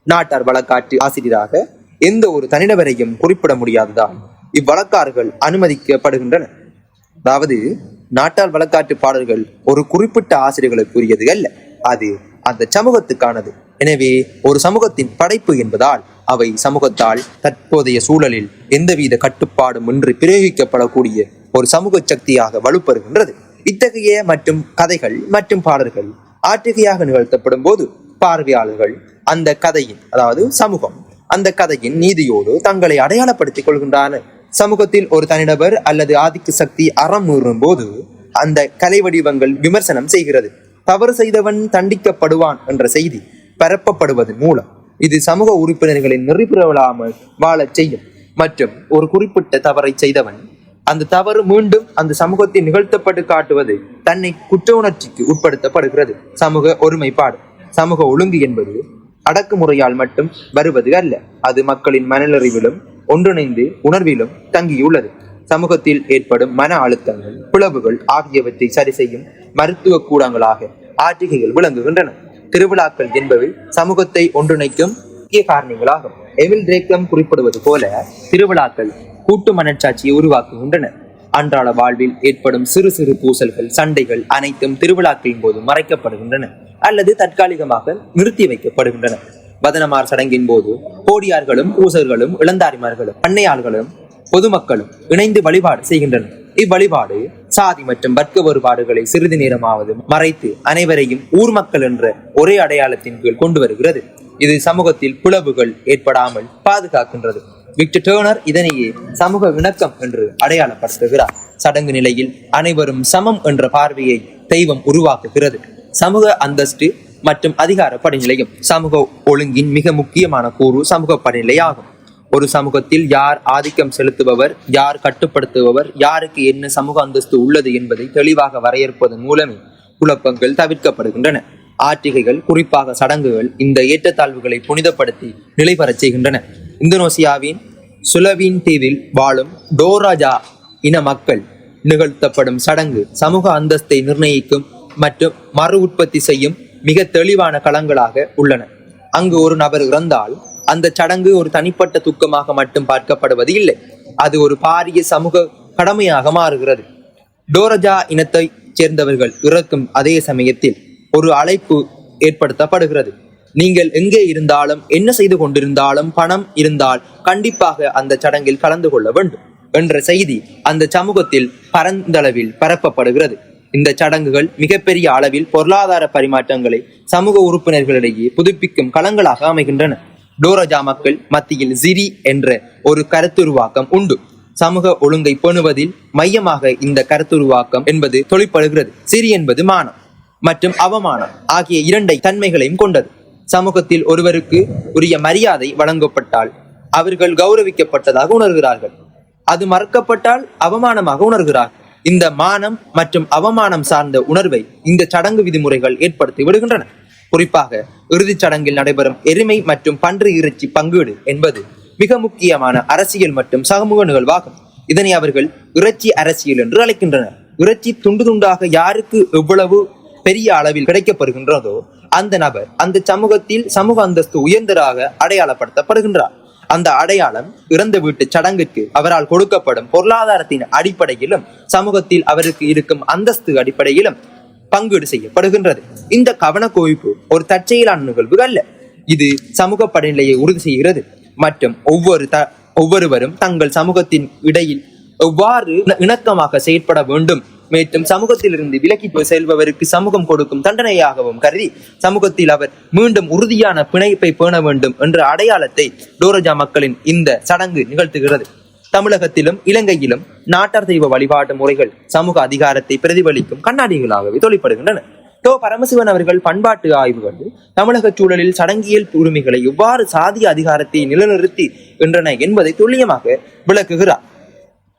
நாட்டார் வழக்காற்று ஆசிரியராக எந்த ஒரு தனிநபரையும் குறிப்பிட முடியாததால் இவ்வழக்காறுகள் அனுமதிக்கப்படுகின்றன. அதாவது நாட்டார் வழக்காற்று பாடல்கள் ஒரு குறிப்பிட்ட ஆசிரியர்களுக்குரியது அல்ல, அது அந்த சமூகத்துக்கானது. எனவே ஒரு சமூகத்தின் படைப்பு என்பதால் அவை சமூகத்தால் தற்போதைய சூழலில் எந்தவித கட்டுப்பாடும் இன்றி பிரயோகிக்கப்படக்கூடிய ஒரு சமூக சக்தியாக வலுப்பெறுகின்றது. இத்தகைய மற்றும் கதைகள் மற்றும் பாடல்கள் ஆற்றுகையாக நிகழ்த்தப்படும் போது பார்வையாளர்கள் அந்த கதையின், அதாவது சமூகம் அந்த கதையின் நீதியோடு தங்களை அடையாளப்படுத்திக் கொள்கின்றனர். சமூகத்தில் ஒரு தனிநபர் அல்லது ஆதிக்க சக்தி அறம் மீறும் போது அந்த கலை வடிவங்கள் விமர்சனம் செய்கிறது. தவறு செய்தவன் தண்டிக்கப்படுவான் என்ற செய்தி பரப்பப்படுவதன் மூலம் இது சமூக உறுப்பினர்களின் நெறிபிரவலாமல் வாழச் செய்யும். மற்றும் ஒரு குறிப்பிட்ட தவறை செய்தவன் அந்த தவறு மீண்டும் அந்த சமூகத்தில் நிகழ்த்தப்பட்டு காட்டுவது தன்னை குற்ற உணர்ச்சிக்கு உட்படுத்தப்படுகிறது. சமூக ஒருமைப்பாடு, சமூக ஒழுங்கு என்பது அடக்குமுறையால் மட்டும் வருவது அல்ல, அது மக்களின் மனநறிவிலும் ஒன்றிணைந்து உணர்விலும் தங்கியுள்ளது. சமூகத்தில் ஏற்படும் மன அழுத்தங்கள், பிளவுகள் ஆகியவற்றை சரி செய்யும் மருத்துவ கூடங்களாக ஆற்றிகைகள் விளங்குகின்றன. திருவிழாக்கள் என்பவை சமூகத்தை ஒன்றிணைக்கும் முக்கிய காரணிகளாகும். எமில் ரேக்கம் குறிப்பிடுவது போல, திருவிழாக்கள் கூட்டு மனச்சாட்சியை உருவாக்குகின்றன. அன்றாட வாழ்வில் ஏற்படும் சிறு சிறு பூசல்கள், சண்டைகள் அனைத்தும் திருவிழாக்களின் போது மறைக்கப்படுகின்றன அல்லது தற்காலிகமாக நிறுத்தி வைக்கப்படுகின்றன. வதனமார் சடங்கின் போது கோடியார்களும் பூசர்களும் இளந்தாரிமார்களும் பண்ணையாளர்களும் பொதுமக்களும் இணைந்து வழிபாடு செய்கின்றனர். இவ்வழிபாடு சாதி மற்றும் வர்க்க வேறுபாடுகளை சிறிது நேரமாவது மறைத்து அனைவரையும் ஊர் மக்கள் என்ற ஒரே அடையாளத்தின் கீழ் கொண்டு வருகிறது. இது சமூகத்தில் பிளவுகள் ஏற்படாமல் பாதுகாக்கின்றது. விக்டர் டர்னர் இதனையே சமூக இணக்கம் என்று அடையாளப்படுத்துகிறார். சடங்கு நிலையில் அனைவரும் சமம் என்ற பார்வையை தெய்வம் உருவாக்குகிறது. சமூக அந்தஸ்து மற்றும் அதிகார படிநிலையும் சமூக ஒழுங்கின் மிக முக்கியமான கூறு சமூக படிநிலை ஆகும். ஒரு சமூகத்தில் யார் ஆதிக்கம் செலுத்துபவர், யார் கட்டுப்படுத்துபவர், யாருக்கு என்ன சமூக அந்தஸ்து உள்ளது என்பதை தெளிவாக வரையறுப்பதன் மூலமே குழப்பங்கள் தவிர்க்கப்படுகின்றன. ஆற்றிகைகள், குறிப்பாக சடங்குகள், இந்த ஏற்றத்தாழ்வுகளை புனிதப்படுத்தி நிலைபெறச் செய்கின்றன. இந்தோனேசியாவின் சுலவின் தீவில் வாழும் டோராஜா இன மக்கள் நிகழ்த்தப்படும் சடங்கு சமூக அந்தஸ்தை நிர்ணயிக்கும் மற்றும் மறு உற்பத்தி செய்யும் மிக தெளிவான களங்களாக உள்ளன. அங்கு ஒரு நபர் இறந்தால் அந்த சடங்கு ஒரு தனிப்பட்ட துக்கமாக மட்டும் பார்க்கப்படுவது இல்லை, அது ஒரு பாரிய சமூக கடமையாக மாறுகிறது. டோரஜா இனத்தை சேர்ந்தவர்கள் இறக்கும் அதே சமயத்தில் ஒரு அழைப்பு ஏற்படுத்தப்படுகிறது. நீங்கள் எங்கே இருந்தாலும், என்ன செய்து கொண்டிருந்தாலும், பணம் இருந்தால் கண்டிப்பாக அந்த சடங்கில் கலந்து கொள்ள வேண்டும் என்ற செய்தி அந்த சமூகத்தில் பரந்தளவில் பரப்பப்படுகிறது. இந்த சடங்குகள் மிகப்பெரிய அளவில் பொருளாதார பரிமாற்றங்களை சமூக உறுப்பினர்களிடையே புதுப்பிக்கும் களங்களாக அமைகின்றன. டோரஜா மக்கள் மத்தியில் ஜிரி என்ற ஒரு கருத்துருவாக்கம் உண்டு. சமூக ஒழுங்கை பேணுவதில் மையமாக இந்த கருத்துருவாக்கம் என்பது தொழிற்படுகிறது. சிரி என்பது மானம் மற்றும் அவமானம் ஆகிய இரண்டை தன்மைகளையும் கொண்டது. சமூகத்தில் ஒருவருக்கு உரிய மரியாதை வழங்கப்பட்டால் அவர்கள் கௌரவிக்கப்பட்டதாக உணர்கிறார்கள், அது மறக்கப்பட்டால் அவமானமாக உணர்கிறார்கள். இந்த மானம் மற்றும் அவமானம் சார்ந்த உணர்வை இந்த சடங்கு விதிமுறைகள் ஏற்படுத்தி விடுகின்றன. குறிப்பாக இறுதிச் சடங்கில் நடைபெறும் எருமை மற்றும் பன்றி இறைச்சி பங்கீடு என்பது மிக முக்கியமான அரசியல் மற்றும் சமூக நிகழ்வாகும். இதனை அவர்கள் இறைச்சி அரசியல் என்று அழைக்கின்றனர். இறைச்சி துண்டு துண்டாக யாருக்கு எவ்வளவு பெரிய அளவில் கிடைக்கப்படுகின்றதோ அந்த நபர் அந்த சமூகத்தில் சமூக அந்தஸ்து உயர்ந்தராக அடையாளப்படுத்தப்படுகின்றார். அந்த அடையாளம் இறந்த வீட்டு சடங்குக்கு அவரால் கொடுக்கப்படும் பொருளாதாரத்தின் அடிப்படையிலும் சமூகத்தில் அவருக்கு இருக்கும் அந்தஸ்து அடிப்படையிலும் பங்கீடு செய்யப்படுகின்றது. இந்த கவனக்குவிப்பு ஒரு தற்செயலான நிகழ்வு அல்ல. இது சமூக படிநிலையை உறுதி செய்கிறது மற்றும் ஒவ்வொருவரும் தங்கள் சமூகத்தின் இடையில் எவ்வாறு இணக்கமாக செயற்பட வேண்டும் மற்றும் சமூகத்திலிருந்து விலக்கி செல்பவருக்கு சமூகம் கொடுக்கும் தண்டனையாகவும் கருதி சமூகத்தில் அவர் மீண்டும் உறுதியான பிணைப்பை பேண வேண்டும் என்ற அடையாளத்தை டோரஜா மக்களின் இந்த சடங்கு நிகழ்த்துகிறது. தமிழகத்திலும் இலங்கையிலும் நாட்டார் தெய்வ வழிபாட்டு முறைகள் சமூக அதிகாரத்தை பிரதிபலிக்கும் கண்ணாடிகளாகவே தொழிற்படுகின்றன. பரமசிவன் அவர்கள் பண்பாட்டு ஆய்வுகள் தமிழக சூழலில் சடங்கியல் உரிமைகளை எவ்வாறு சாதிய அதிகாரத்தை நிலைநிறுத்தி என்றன என்பதை துல்லியமாக விளக்குகிறார்.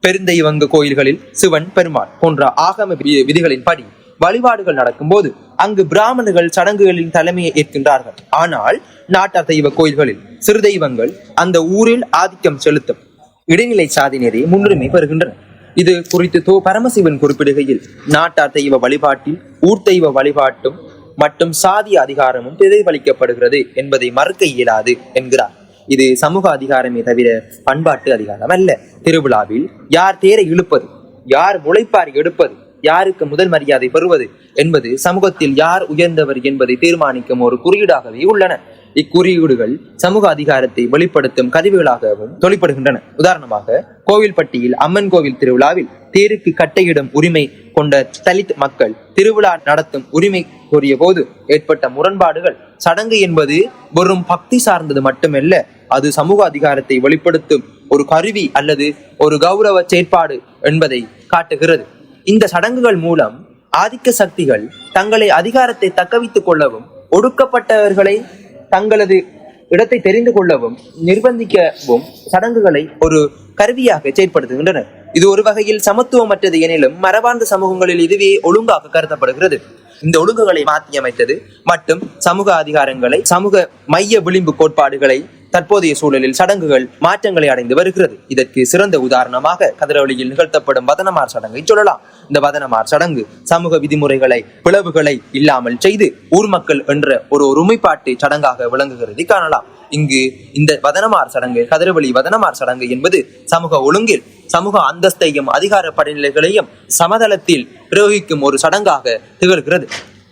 பெருந்தெய்வங்க கோயில்களில் சிவன், பெருமாள் போன்ற ஆகம விதிகளின் படி வழிபாடுகள் நடக்கும் போது அங்கு பிராமணர்கள் சடங்குகளின் தலைமையை ஏற்கின்றார்கள். ஆனால் நாட்டார் தெய்வ கோயில்களில் சிறு தெய்வங்கள் அந்த ஊரில் ஆதிக்கம் செலுத்தும் இடைநிலை சாதியினரே முன்னுரிமை பெறுகின்றன. இது குறித்து பரமசிவன் குறிப்பிடுகையில் நாட்டார் தெய்வ வழிபாட்டில் ஊர் தெய்வ வழிபாட்டும் மற்றும் சாதிய அதிகாரமும் பிரதிபலிக்கப்படுகிறது என்பதை மறுக்க இயலாது என்கிறார். இது சமூக அதிகாரமே தவிர பண்பாட்டு அதிகாரம் அல்ல. திருவிழாவில் யார் தேரை இழுப்பது, யார் முளைப்பாரி எடுப்பது, யாருக்கு முதல் மரியாதை பெறுவது என்பது சமூகத்தில் யார் உயர்ந்தவர் என்பதை தீர்மானிக்கும் ஒரு குறியீடாகவே உள்ளன. இக்குறியீடுகள் சமூக அதிகாரத்தை வெளிப்படுத்தும் கருவிகளாகவும் தொழிற்படுகின்றன. உதாரணமாக கோவில்பட்டியில் அம்மன் கோவில் திருவிழாவில் தேருக்கு கட்டையிடும் உரிமை கொண்ட தலித் மக்கள் திருவிழா நடத்தும் உரிமை கோரிய போது ஏற்பட்ட முரண்பாடுகள் சடங்கு என்பது வெறும் பக்தி சார்ந்தது மட்டுமல்ல, அது சமூக அதிகாரத்தை வெளிப்படுத்தும் ஒரு கருவி அல்லது ஒரு கௌரவ செயற்பாடு என்பதை காட்டுகிறது. இந்த சடங்குகள் மூலம் ஆதிக்க சக்திகள் தங்களை அதிகாரத்தை தக்கவைத்துக் கொள்ளவும் ஒடுக்கப்பட்டவர்களை தங்களது இடத்தை தெரிந்து கொள்ளவும் நிர்பந்திக்கவும் சடங்குகளை ஒரு கருவியாக செயற்படுத்துகின்றன. இது ஒரு வகையில் சமத்துவமற்றது எனினும் மரபார்ந்த சமூகங்களில் இதுவே ஒழுங்காக கருதப்படுகிறது. இந்த ஒழுங்குகளை மாற்றியமைத்தது மற்றும் சமூக அதிகாரங்களை சமூக மைய விளிம்பு கோட்பாடுகளை தற்போதைய சூழலில் சடங்குகள் மாற்றங்களை அடைந்து வருகிறது. இதற்கு சிறந்த உதாரணமாக கதிரவழியில் நிகழ்த்தப்படும் வதனமார் சடங்கை சொல்லலாம். இந்த வதனமார் சடங்கு சமூக விதிமுறைகளை பிளவுகளை இல்லாமல் செய்து ஊர் மக்கள் என்ற ஒரு ஒருமைப்பாட்டு சடங்காக விளங்குகிறதை காணலாம். இங்கு இந்த வதனமார் சடங்கு கதிரவழி வதனமார் சடங்கு என்பது சமூக ஒழுங்கில் சமூக அந்தஸ்தையும் அதிகார படிநிலைகளையும் சமதளத்தில் பிரயோகிக்கும் ஒரு சடங்காக திகழ்கிறது.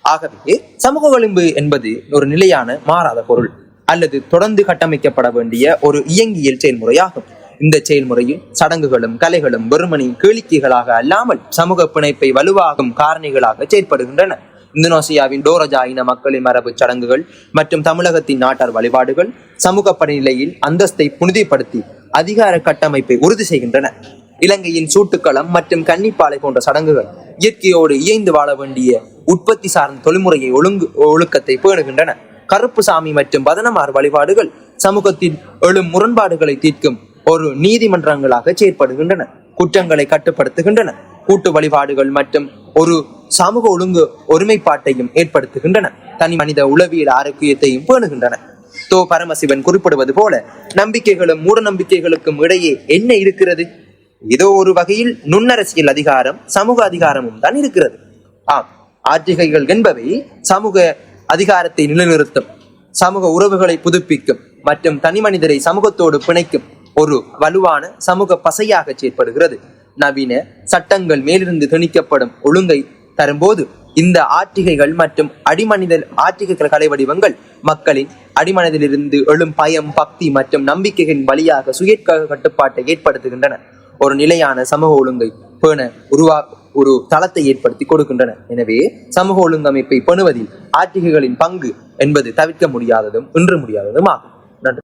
ஆகவே சமூக விளிம்பு என்பது ஒரு நிலையான மாறாத பொருள் அல்லது தொடர்ந்து கட்டமைக்கப்பட வேண்டிய ஒரு இயங்கியல் செயல்முறையாகும். இந்த செயல்முறையில் சடங்குகளும் கலைகளும் வெறுமனி கேளிக்கைகளாக அல்லாமல் சமூக பிணைப்பை வலுவாகும் காரணிகளாக செயற்படுகின்றன. இந்தோனேசியாவின் டோரஜா இன மக்களின் மரபு சடங்குகள் மற்றும் தமிழகத்தின் நாட்டார் வழிபாடுகள் சமூக படிநிலையில் அந்தஸ்தை புனிதப்படுத்தி அதிகார கட்டமைப்பை உறுதி செய்கின்றன. இலங்கையின் சூட்டுக்களம் மற்றும் கன்னிப்பாலை போன்ற சடங்குகள் இயற்கையோடு இயைந்து வாழ வேண்டிய உற்பத்தி சார்ந்த தொழில்முறையை ஒழுக்கத்தை பேணுகின்றன. கருப்பு சாமி மற்றும் வதனமார் வழிபாடுகள் சமூகத்தில் எழும் முரண்பாடுகளை தீர்க்கும் ஒரு நீதிமன்றங்களாக செயற்படுகின்றன, குற்றங்களை கட்டுப்படுத்துகின்றன, கூட்டு வழிபாடுகள் மற்றும் ஒரு சமூக ஒழுங்கு ஒருமைப்பாட்டையும் ஏற்படுத்துகின்றன, தனி மனித உளவியல் ஆரோக்கியத்தையும் பேணுகின்றன. பரமசிவன் குறிப்பிடுவது போல நம்பிக்கைகளும் மூட நம்பிக்கைகளுக்கும் இடையே என்ன இருக்கிறது? ஏதோ ஒரு வகையில் நுண்ணரசியல் அதிகாரம் சமூக அதிகாரமும் தான் இருக்கிறது. ஆட்சிகைகள் என்பவை சமூக அதிகாரத்தை நிலைநிறுத்தும், சமூக உறவுகளை புதுப்பிக்கும் மற்றும் தனி மனிதரை சமூகத்தோடு பிணைக்கும் ஒரு வலுவான சமூக பசையாக செயற்படுகிறது. நவீன சட்டங்கள் மேலிருந்து திணிக்கப்படும் ஒழுங்கை தரும்போது இந்த ஆட்சிகைகள் மற்றும் ஆட்சிகைகள் கலை வடிவங்கள் மக்களின் அடிமனதிலிருந்து எழும் பயம், பக்தி மற்றும் நம்பிக்கைகளின் வழியாக சுய கட்டுப்பாட்டை ஏற்படுத்துகின்றன. ஒரு நிலையான சமூக ஒழுங்கை பேண ஒரு தளத்தை ஏற்படுத்தி கொடுக்கின்றன. எனவே சமூக ஒழுங்கமைப்பை பேணுவதில் ஆட்சிகைகளின் பங்கு என்பது தவிர்க்க முடியாததும் இன்று முடியாததும் ஆகும். நன்றி.